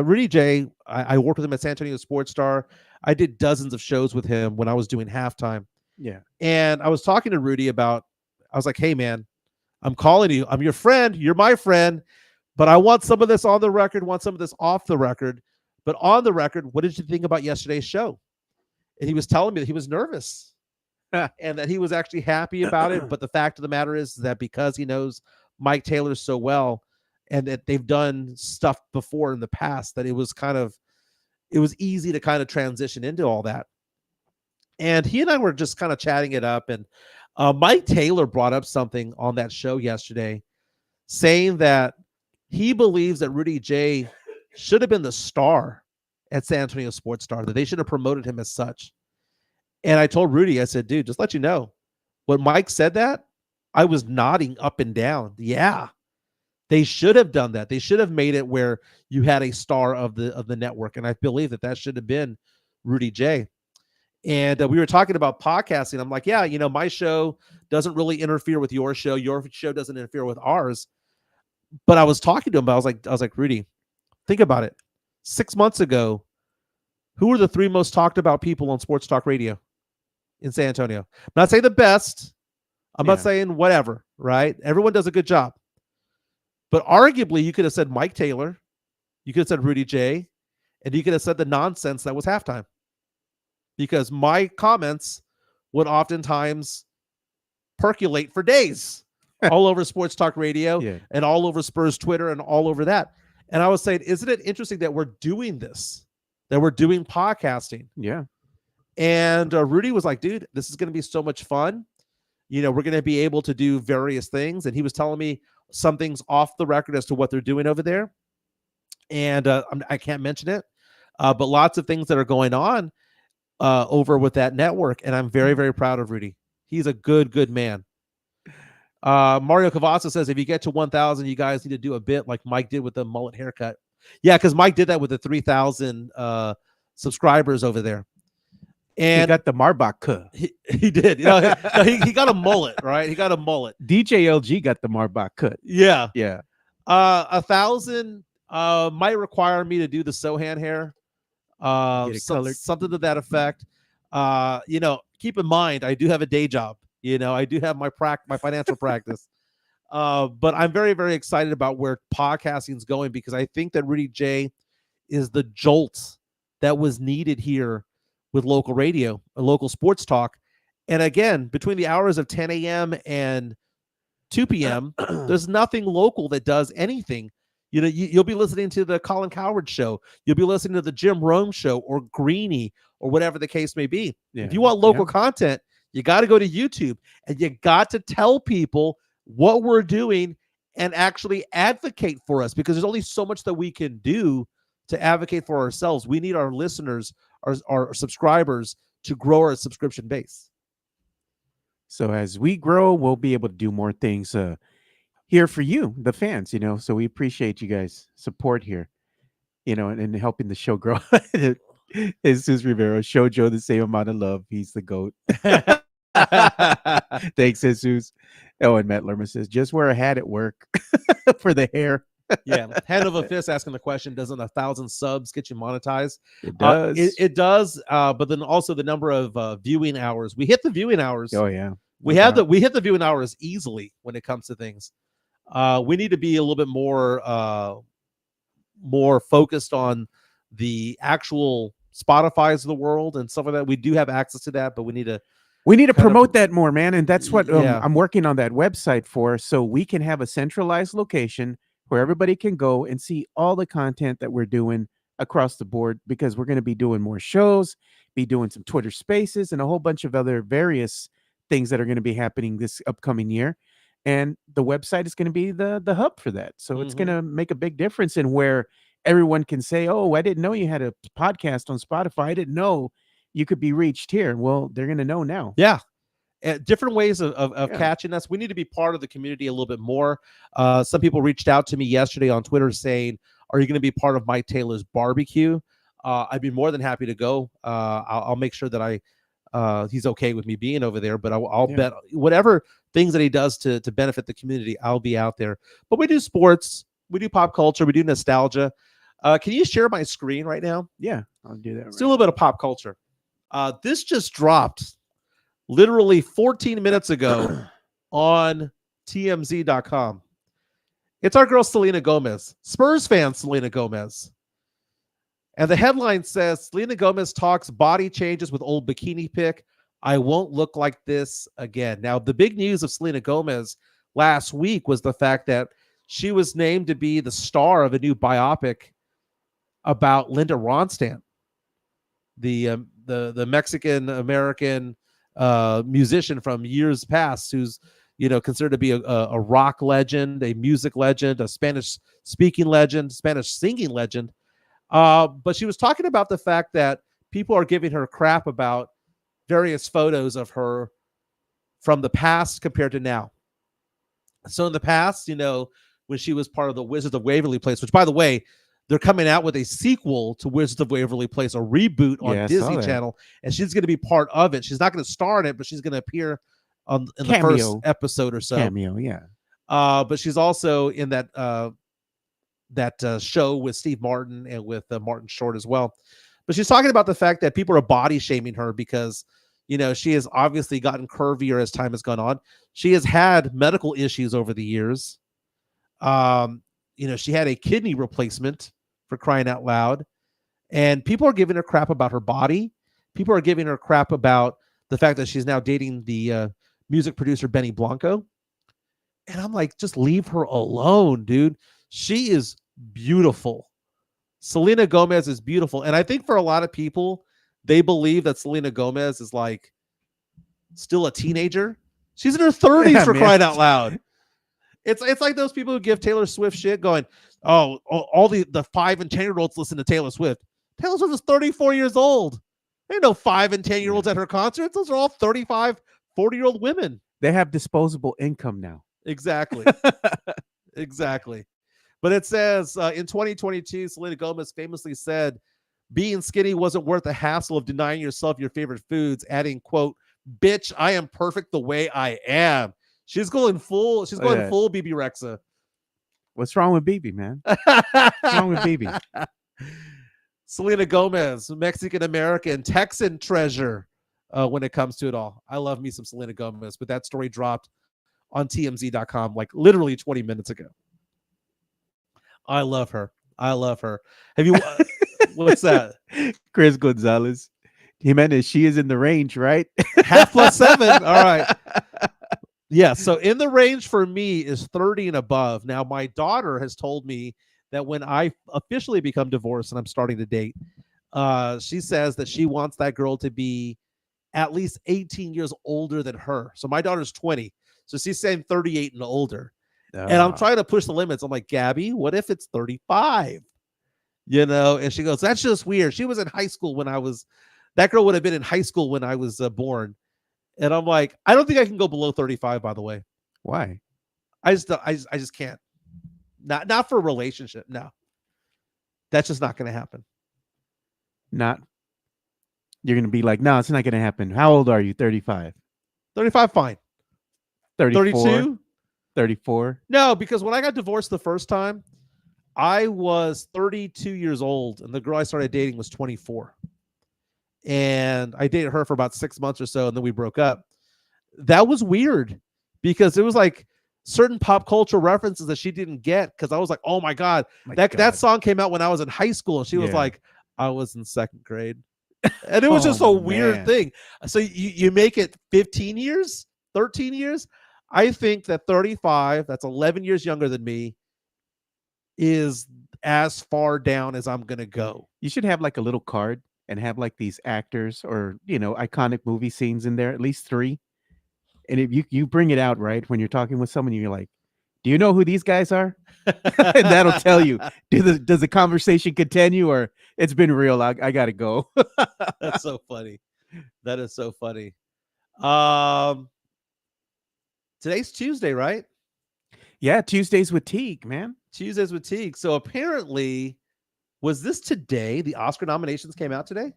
Rudy J, I worked with him at San Antonio Sportscast. I did dozens of shows with him when I was doing halftime. Yeah. And I was talking to Rudy I was like, hey, man, I'm calling you. I'm your friend. You're my friend. But I want some of this on the record, want some of this off the record. But on the record, what did you think about yesterday's show? And he was telling me that he was nervous and that he was actually happy about it. But the fact of the matter is that because he knows Mike Taylor so well and that they've done stuff before in the past, that it was easy to kind of transition into all that. And he and I were just kind of chatting it up. And Mike Taylor brought up something on that show yesterday, saying that he believes that Rudy J should have been the star at San Antonio Sportscast, that they should have promoted him as such. And I told Rudy, I said, dude, just let you know, when Mike said that, I was nodding up and down. Yeah, they should have done that. They should have made it where you had a star of the network. And I believe that should have been Rudy J. And we were talking about podcasting. I'm like, yeah, my show doesn't really interfere with your show. Your show doesn't interfere with ours. But I was talking to him, but I was like, Rudy, think about it. 6 months ago, who were the 3 most talked about people on sports talk radio in San Antonio? I'm not saying the best. I'm not saying whatever, right? Everyone does a good job. But arguably, you could have said Mike Taylor. You could have said Rudy J. And you could have said the nonsense that was halftime. Because my comments would oftentimes percolate for days all over sports talk radio and all over Spurs Twitter and all over that. And I was saying, isn't it interesting that we're doing this, that we're doing podcasting? Yeah. And Rudy was like, dude, this is going to be so much fun. We're going to be able to do various things. And he was telling me some things off the record as to what they're doing over there. And I can't mention it, but lots of things that are going on over with that network. And I'm very, very proud of Rudy. He's a good man. Mario Cavazza says, if you get to 1,000, you guys need to do a bit like Mike did with the mullet haircut. Yeah, because Mike did that with the 3,000 subscribers over there. And he got the Marbach cut. He did. He got a mullet, right? He got a mullet. DJ LG got the Marbach cut. Yeah. Yeah. 1,000 might require me to do the Sohan hair. Something to that effect. Keep in mind, I do have a day job. I do have my financial practice. But I'm very, very excited about where podcasting is going, because I think that Rudy J is the jolt that was needed here with local radio, a local sports talk. And again, between the hours of 10 a.m. and 2 p.m., there's nothing local that does anything. You'll be listening to the Colin Cowherd show. You'll be listening to the Jim Rome show or Greeny or whatever the case may be. Yeah. If you want local content, you got to go to YouTube and you got to tell people what we're doing and actually advocate for us, because there's only so much that we can do to advocate for ourselves. We need our listeners, our subscribers, to grow our subscription base. So as we grow, we'll be able to do more things here for you, the fans, so we appreciate you guys' support here, and helping the show grow. Jesus Rivera, show Joe the same amount of love. He's the GOAT. Thanks, Jesus. Oh, and Matt Lerman says, just wear a hat at work for the hair. Yeah. Hand of a fist asking the question, doesn't 1,000 subs get you monetized? It does. It does. But then also the number of viewing hours. We hit the viewing hours. Oh, yeah. We hit the viewing hours easily when it comes to things. We need to be a little bit more focused on the actual Spotify's of the world and stuff like that. We do have access to that, but we need to promote that more, man. And that's what Yeah. I'm working on that website for, so we can have a centralized location where everybody can go and see all the content that we're doing across the board, because we're going to be doing more shows, be doing some Twitter Spaces, and a whole bunch of other various things that are going to be happening this upcoming year. And the website is going to be the hub for that. So it's going to make a big difference in where everyone can say, oh, I didn't know you had a podcast on Spotify. I didn't know you could be reached here. Well, they're going to know now. Yeah. Different ways of catching us. We need to be part of the community a little bit more. Some people reached out to me yesterday on Twitter saying, are you going to be part of Mike Taylor's barbecue? I'd be more than happy to go. I'll make sure that he's okay with me being over there, but I'll bet whatever things that he does to benefit the community, I'll be out there. But we do sports, we do pop culture, we do nostalgia. Can you share my screen right now? Yeah, I'll do that. Let's do a little bit of pop culture. This just dropped literally 14 minutes ago on TMZ.com. It's our girl Selena Gomez, Spurs fan Selena Gomez. And the headline says, Selena Gomez talks body changes with old bikini pic. I won't look like this again. Now, the big news of Selena Gomez last week was the fact that she was named to be the star of a new biopic about Linda Ronstadt, the Mexican-American musician from years past, who's considered to be a rock legend, a music legend, a Spanish-speaking legend, Spanish singing legend. But she was talking about the fact that people are giving her crap about various photos of her from the past compared to now. So in the past, when she was part of the Wizards of Waverly Place, which, by the way, they're coming out with a sequel to Wizards of Waverly Place, a reboot on Disney Channel, and she's going to be part of it. She's not going to star in it, but she's going to appear in the first episode or so. Cameo, yeah. But she's also in that show with Steve Martin and with Martin Short as well. But she's talking about the fact that people are body shaming her because, she has obviously gotten curvier as time has gone on. She has had medical issues over the years. She had a kidney replacement, for crying out loud. And people are giving her crap about her body. People are giving her crap about the fact that she's now dating the music producer Benny Blanco. And I'm like, just leave her alone, dude. She is beautiful. Selena Gomez is beautiful. And I think for a lot of people, they believe that Selena Gomez is like still a teenager. She's in her 30s, for crying out loud. It's like those people who give Taylor Swift shit going, oh, all the 5 and 10-year-olds listen to Taylor Swift. Taylor Swift is 34 years old. There ain't no 5 and 10-year-olds at her concerts. Those are all 35, 40-year-old women. They have disposable income now. Exactly. Exactly. But it says in 2022, Selena Gomez famously said, being skinny wasn't worth the hassle of denying yourself your favorite foods, adding, quote, bitch, I am perfect the way I am. She's going full BB Rexa. What's wrong with BB, man? What's wrong with BB? Selena Gomez, Mexican-American, Texan treasure when it comes to it all. I love me some Selena Gomez, but that story dropped on TMZ.com like literally 20 minutes ago. I love her. Have you... What's that? Chris Gonzalez. Jimenez, she is in the range, right? Half plus 7. All right. Yeah. So in the range for me is 30 and above. Now, my daughter has told me that when I officially become divorced and I'm starting to date, she says that she wants that girl to be at least 18 years older than her. So my daughter's 20. So she's saying 38 and older. And I'm trying to push the limits. I'm like, Gabby, what if it's 35? And she goes, that's just weird. She was in high school that girl would have been in high school when I was born. And I'm like, I don't think I can go below 35, by the way. Why? I just can't. Not for a relationship. No. That's just not going to happen. You're going to be like, no, it's not going to happen. How old are you? 35. 35, fine. 34. 32? 34. No, because when I got divorced the first time, I was 32 years old, and the girl I started dating was 24. And I dated her for about 6 months or so, and then we broke up. That was weird because it was like certain pop culture references that she didn't get, because I was like, oh my God, that song came out when I was in high school. And she was like, I was in 2nd grade. And it was just a weird thing. So you make it 15 years, 13 years. I think that 35, that's 11 years younger than me, is as far down as I'm going to go. You should have like a little card and have like these actors or, iconic movie scenes in there, at least 3. And if you bring it out, right, when you're talking with someone, you're like, do you know who these guys are? And that'll tell you, does the conversation continue or it's been real? I got to go. That's so funny. That is so funny. Today's Tuesday, right? Yeah, Tuesdays with Teague, man. Tuesdays with Teague. So apparently, was this today? The Oscar nominations came out today?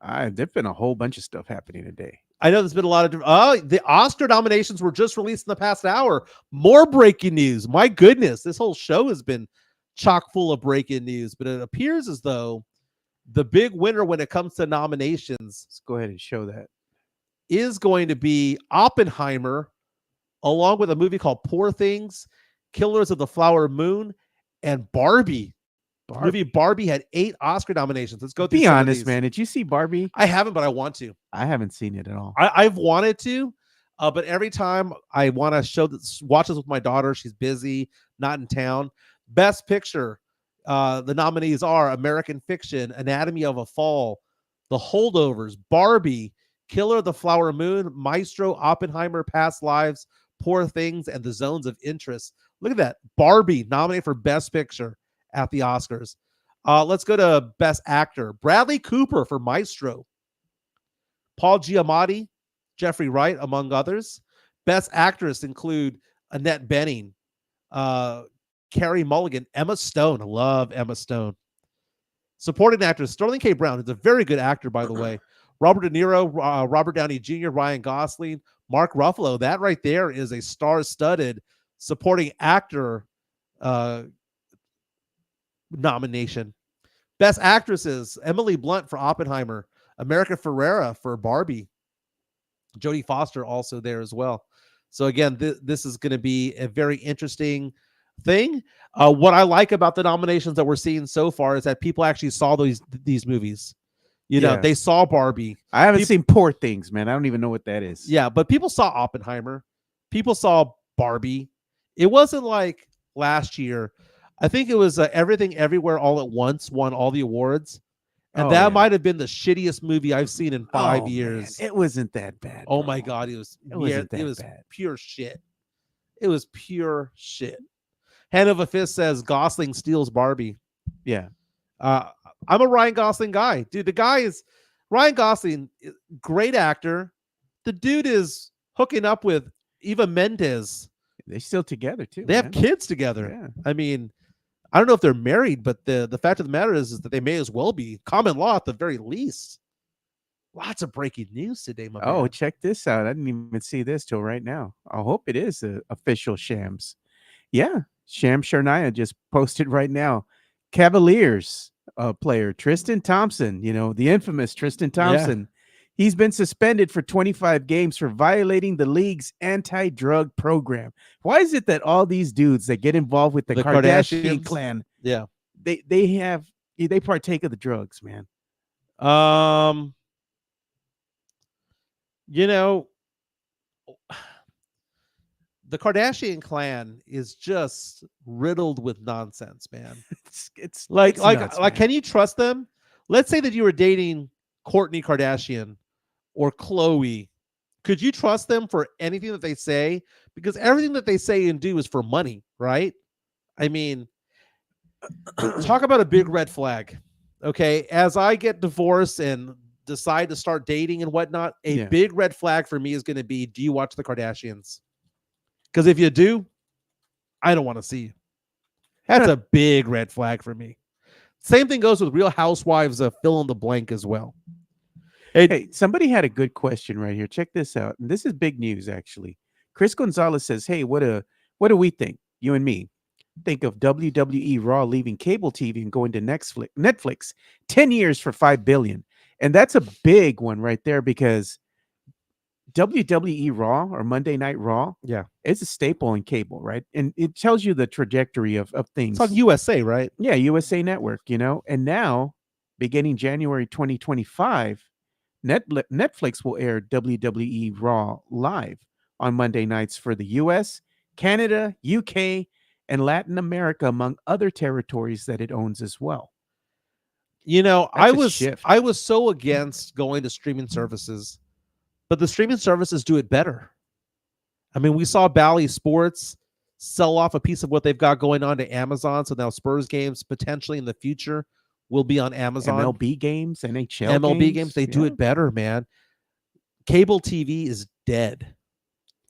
There's been a whole bunch of stuff happening today. I know there's been a lot of the Oscar nominations were just released in the past hour. More breaking news. My goodness, this whole show has been chock full of breaking news, but it appears as though the big winner when it comes to nominations, let's go ahead and show that, is going to be Oppenheimer, along with a movie called Poor Things, Killers of the Flower Moon, and Barbie. Movie Barbie had 8 Oscar nominations. Let's go through. Be honest, man. Did you see Barbie? I haven't, but I want to. I haven't seen it at all. I've wanted to, but every time I want to watch this with my daughter, she's busy, not in town. Best Picture, the nominees are American Fiction, Anatomy of a Fall, The Holdovers, Barbie, Killer of the Flower Moon, Maestro, Oppenheimer, Past Lives, Poor Things, and The Zones of Interest. Look at that. Barbie nominated for Best Picture at the Oscars. Let's go to Best Actor. Bradley Cooper for Maestro. Paul Giamatti, Jeffrey Wright, among others. Best Actress include Annette Bening, Carey Mulligan, Emma Stone. I love Emma Stone. Supporting Actress, Sterling K. Brown, who's a very good actor, by the way. Robert De Niro, Robert Downey Jr., Ryan Gosling, Mark Ruffalo. That right there is a star-studded supporting actor nomination. Best Actresses, Emily Blunt for Oppenheimer, America Ferrera for Barbie, Jodie Foster also there as well. So again, this is going to be a very interesting thing. What I like about the nominations that we're seeing so far is that people actually saw these movies. They saw Barbie. I haven't seen Poor Things, man. I don't even know what that is. Yeah, but people saw Oppenheimer. People saw Barbie. It wasn't like last year. I think it was Everything Everywhere All at Once won all the awards. And that might have been the shittiest movie I've seen in 5 years. Man, it wasn't that bad. Oh my God. It was bad. Pure shit. It was pure shit. Hand of a Fist says Gosling steals Barbie. Yeah. I'm a Ryan Gosling guy. Dude, Ryan Gosling, great actor. The dude is hooking up with Eva Mendes. They're still together too. They have kids together. Yeah. I mean, I don't know if they're married, but the fact of the matter is that they may as well be. Common law at the very least. Lots of breaking news today, my man. Check this out. I didn't even see this till right now. I hope it is official Shams. Yeah. Shams Charania just posted right now. Cavaliers player Tristan Thompson, the infamous Tristan Thompson. He's been suspended for 25 games for violating the league's anti-drug program. Why is it that all these dudes that get involved with the Kardashian clan, they partake of the drugs, man? You know, the Kardashian clan is just riddled with nonsense, man. It's Like, nuts, man. can you trust them? Let's say that you were dating Kourtney Kardashian or Chloe. Could you trust them for anything that they say? Because everything that they say and do is for money, right? I mean, talk about a big red flag. Okay. As I get divorced and decide to start dating and whatnot, a Yeah. big red flag for me is going to be, do you watch the Kardashians? Because if you do, I don't want to see you. That's a big red flag for me. Same thing goes with Real Housewives of fill in the blank as well. Hey, somebody had a good question right here. Check this out. And this is big news, actually. Chris Gonzalez says, hey, what do we think? You and me. Think of WWE Raw leaving cable TV and going to Netflix 10 years for $5 billion. And that's a big one right there because WWE Raw or Monday Night Raw, it's a staple in cable, right? And it tells you the trajectory of things. It's on USA, right? Yeah, USA Network, And now, beginning January 2025, Netflix will air WWE Raw live on Monday nights for the US, Canada, UK, and Latin America, among other territories that it owns as well. I was so against going to streaming services, but the streaming services do it better. I mean, we saw Bally Sports sell off a piece of what they've got going on to Amazon. So now Spurs games potentially in the future will be on Amazon. MLB games, NHL MLB games, they do it better, man. Cable TV is dead.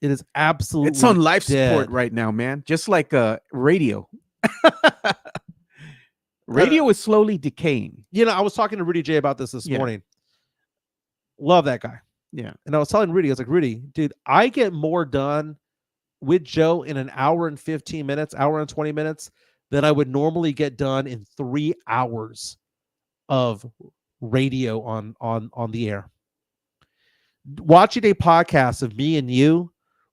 It is absolutely It's on life dead. support right now, man. Just like radio. Radio is slowly decaying. I was talking to Rudy J about this morning. Love that guy. Yeah. And I was telling Rudy, I was like, Rudy, dude, I get more done with Joe in an hour and 15 minutes, hour and 20 minutes than I would normally get done in 3 hours of radio on the air. Watching a podcast of me and you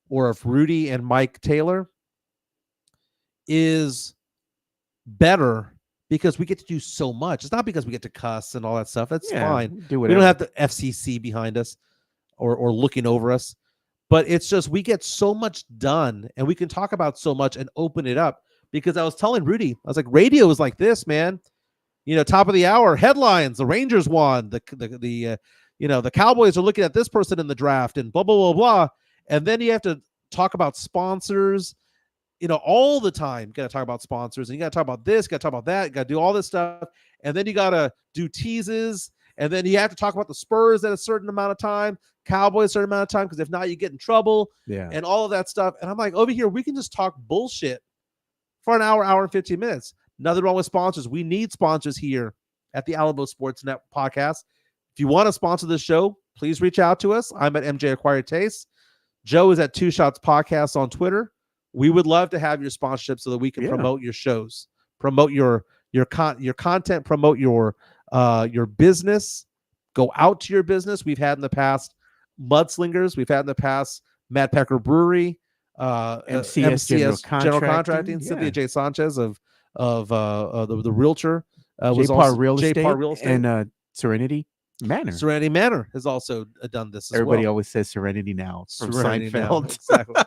or of Rudy and Mike Taylor is better because we get to do so much. It's not because we get to cuss and all that stuff. That's fine. We don't have the FCC behind us or looking over us. But it's just we get so much done and we can talk about so much and open it up. Because I was telling Rudy, I was like, radio is like this, man. Top of the hour headlines. The Rangers won. The Cowboys are looking at this person in the draft and blah blah blah blah. And then you have to talk about sponsors. All the time. You got to talk about sponsors and you got to talk about this, got to talk about that, you got to do all this stuff. And then you got to do teases. And then you have to talk about the Spurs at a certain amount of time, Cowboys a certain amount of time, because if not, you get in trouble. Yeah. And all of that stuff. And I'm like, over here, we can just talk bullshit for an hour and 15 minutes. Nothing wrong with sponsors. We need sponsors here at the Alamo Sports Net podcast. If you want to sponsor this show, please reach out to us. I'm at MJ Acquired Taste. Joe is at Two Shots Podcast on Twitter. We would love to have your sponsorship so that we can promote your shows, promote your content, promote your business, go out to your business. We've had in the past Mudslingers. We've had in the past Matt Pecker Brewery, MCS General Contracting. Cynthia J. Sanchez of the Realtor. J-Par Real Estate and Serenity Manor. Serenity Manor has also done this as Everybody well. always says Serenity Now from Serenity Seinfeld. Now, exactly.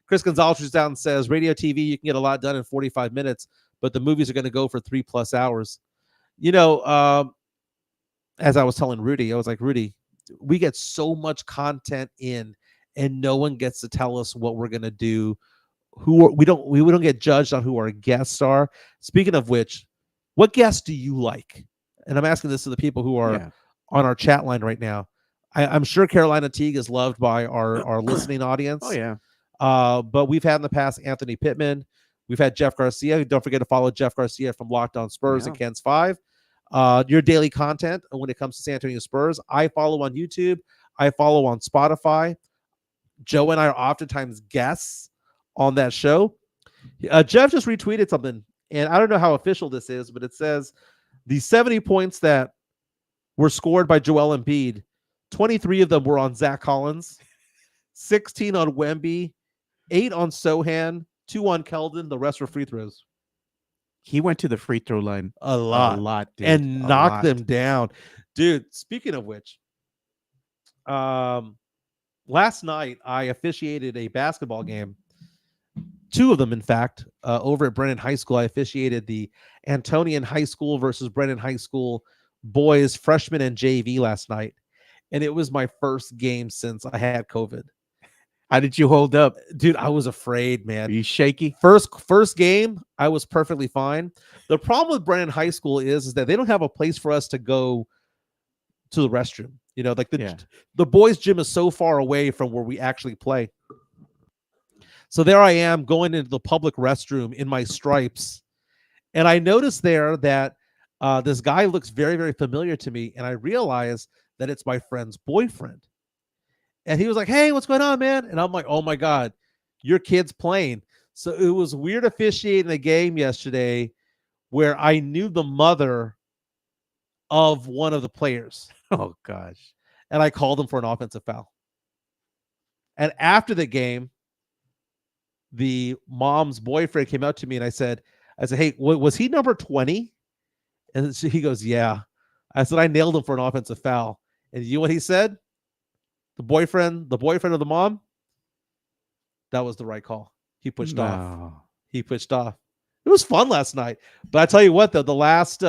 Chris Gonzalez is down and says, radio TV, you can get a lot done in 45 minutes, but the movies are going to go for 3+ hours. As I was telling Rudy, I was like, Rudy, we get so much content in and no one gets to tell us what we're going to do. We don't get judged on who our guests are. Speaking of which, what guests do you like? And I'm asking this to the people who are on our chat line right now. I'm sure Carolina Teague is loved by our listening audience. Oh, yeah. But we've had in the past Anthony Pittman. We've had Jeff Garcia. Don't forget to follow Jeff Garcia from Locked On Spurs and Ken's 5. Your daily content when it comes to San Antonio Spurs, I follow on YouTube. I follow on Spotify. Joe and I are oftentimes guests on that show. Jeff just retweeted something, and I don't know how official this is, but it says the 70 points that were scored by Joel Embiid, 23 of them were on Zach Collins, 16 on Wemby, 8 on Sohan, 2 on Keldon. The rest were free throws. He went to the free throw line a lot, dude. And knocked them down. Dude, speaking of which, last night I officiated a basketball game. 2 of them, in fact, over at Brennan High School. I officiated the Antonian High School versus Brennan High School boys freshman and JV last night, and it was my first game since I had COVID. How did you hold up? Dude, I was afraid, man. Are you shaky? First game, I was perfectly fine. The problem with Brennan High School is that they don't have a place for us to go to the restroom. You know, like the boys' gym is so far away from where we actually play. So there I am going into the public restroom in my stripes. And I noticed there that this guy looks very, very familiar to me. And I realized that it's my friend's boyfriend. And he was like, "Hey, what's going on, man?" And I'm like, "Oh my God, your kid's playing." So it was weird officiating a game yesterday where I knew the mother of one of the players. Oh gosh. And I called him for an offensive foul. And after the game, the mom's boyfriend came out to me and I said, "Hey, was he number 20? And so he goes, "Yeah." I said, "I nailed him for an offensive foul." And you know what he said? The boyfriend of the mom, that was the right call. He pushed off. He pushed off. It was fun last night. But I tell you what, though, the last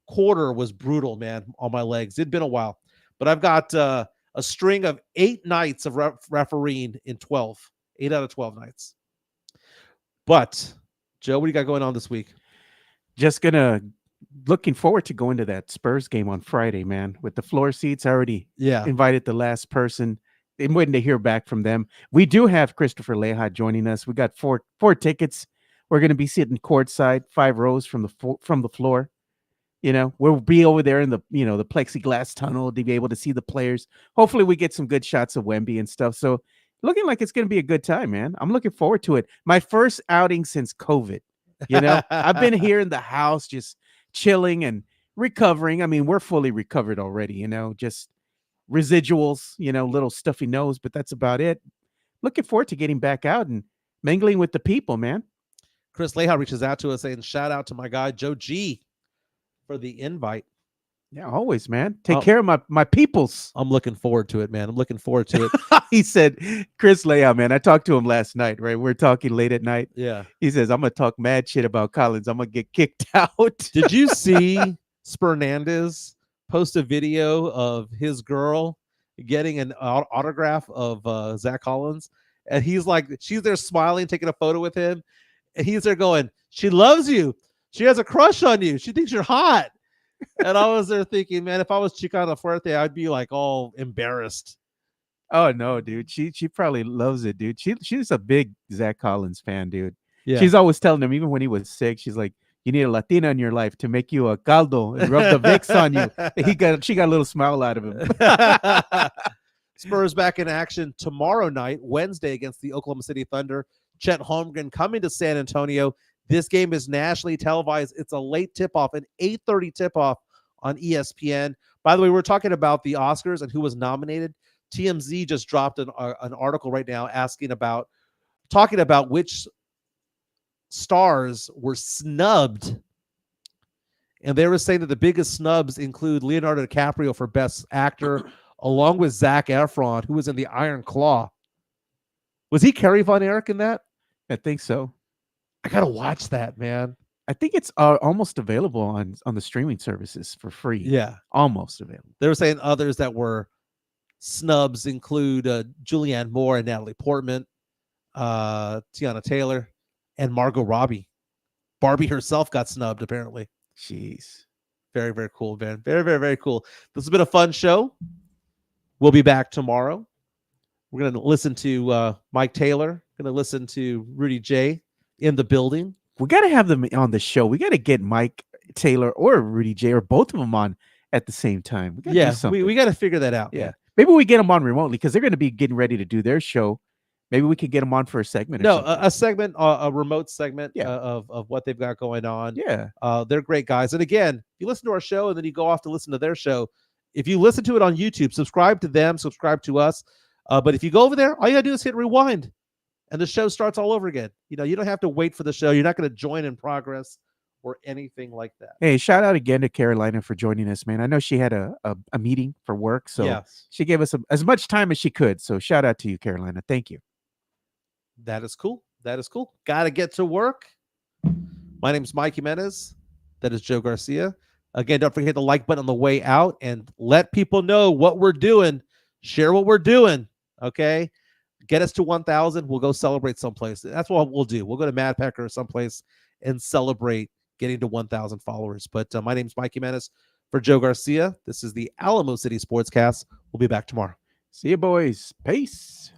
quarter was brutal, man, on my legs. It'd been a while. But I've got a string of 8 nights of refereeing in 12. 8 out of 12 nights. But, Joe, what do you got going on this week? Just looking forward to going to that Spurs game on Friday, man. With the floor seats, I already invited the last person. I'm waiting to hear back from them. We do have Christopher Leha joining us. We got four tickets. We're going to be sitting courtside, 5 rows from the floor. You know, we'll be over there in the the plexiglass tunnel to be able to see the players. Hopefully, we get some good shots of Wemby and stuff. So, looking like it's going to be a good time, man. I'm looking forward to it. My first outing since COVID. You know, I've been here in the house just chilling and recovering. I mean, we're fully recovered already, just residuals, little stuffy nose, but that's about it. Looking forward to getting back out and mingling with the people, man. Chris Leha reaches out to us saying, "Shout out to my guy, Joe G, for the invite." Yeah, always, man. Take care of my peoples. I'm looking forward to it, man. I'm looking forward to it. He said, Chris Leha, man. I talked to him last night, right? We're talking late at night. Yeah. He says, "I'm going to talk mad shit about Collins. I'm going to get kicked out." Did you see Spernandez post a video of his girl getting an autograph of Zach Collins? And he's like, she's there smiling, taking a photo with him. And he's there going, "She loves you. She has a crush on you. She thinks you're hot." And I was there thinking, man, if I was Chicana Fuerte, I'd be like all embarrassed. Oh no, dude. She probably loves it, dude. She's a big Zach Collins fan, dude. Yeah. She's always telling him, even when he was sick, she's like, "You need a Latina in your life to make you a caldo and rub the Vicks on you." She got a little smile out of him. Spurs back in action tomorrow night, Wednesday, against the Oklahoma City Thunder. Chet Holmgren coming to San Antonio. This game is nationally televised. It's a late tip-off, an 8:30 tip-off on ESPN. By the way, we're talking about the Oscars and who was nominated. TMZ just dropped an article right now talking about which stars were snubbed. And they were saying that the biggest snubs include Leonardo DiCaprio for Best Actor, along with Zac Efron, who was in The Iron Claw. Was he Carrie Von Erich in that? I think so. I gotta watch that, man. I think it's almost available on the streaming services for free. Yeah, almost available. They were saying others that were snubs include Julianne Moore and Natalie Portman, Tiana Taylor, and Margot Robbie. Barbie herself got snubbed, apparently. Jeez. Very, very cool, man. Very, very, very cool. This has been a fun show. We'll be back tomorrow. We're going to listen to Mike Taylor. Going to listen to Rudy J in the building. We got to have them on the show. We got to get Mike Taylor or Rudy J or both of them on at the same time. We got to figure that out. Yeah. Man. Maybe we get them on remotely because they're going to be getting ready to do their show. Maybe we could get them on for a segment. A segment, a remote segment of what they've got going on. Yeah. They're great guys. And again, you listen to our show and then you go off to listen to their show. If you listen to it on YouTube, subscribe to them, subscribe to us. But if you go over there, all you got to do is hit rewind and the show starts all over again. You don't have to wait for the show. You're not going to join in progress. or anything like that. Hey, shout out again to Carolina for joining us, man. I know she had a meeting for work, so Yes, she gave us as much time as she could. So shout out to you, Carolina. Thank you. that is cool. That is cool. Got to get to work. My name's Mike Jimenez. That is Joe Garcia. Again, don't forget the like button on the way out and let people know what we're doing. Share what we're doing. Okay. Get us to 1,000. We'll go celebrate someplace. That's what we'll do. We'll go to Mad Pecker or someplace and celebrate getting to 1,000 followers. But my name's Mike Jimenez for Joe Garcia. This is the Alamo City Sportscast. We'll be back tomorrow. See you, boys. Peace.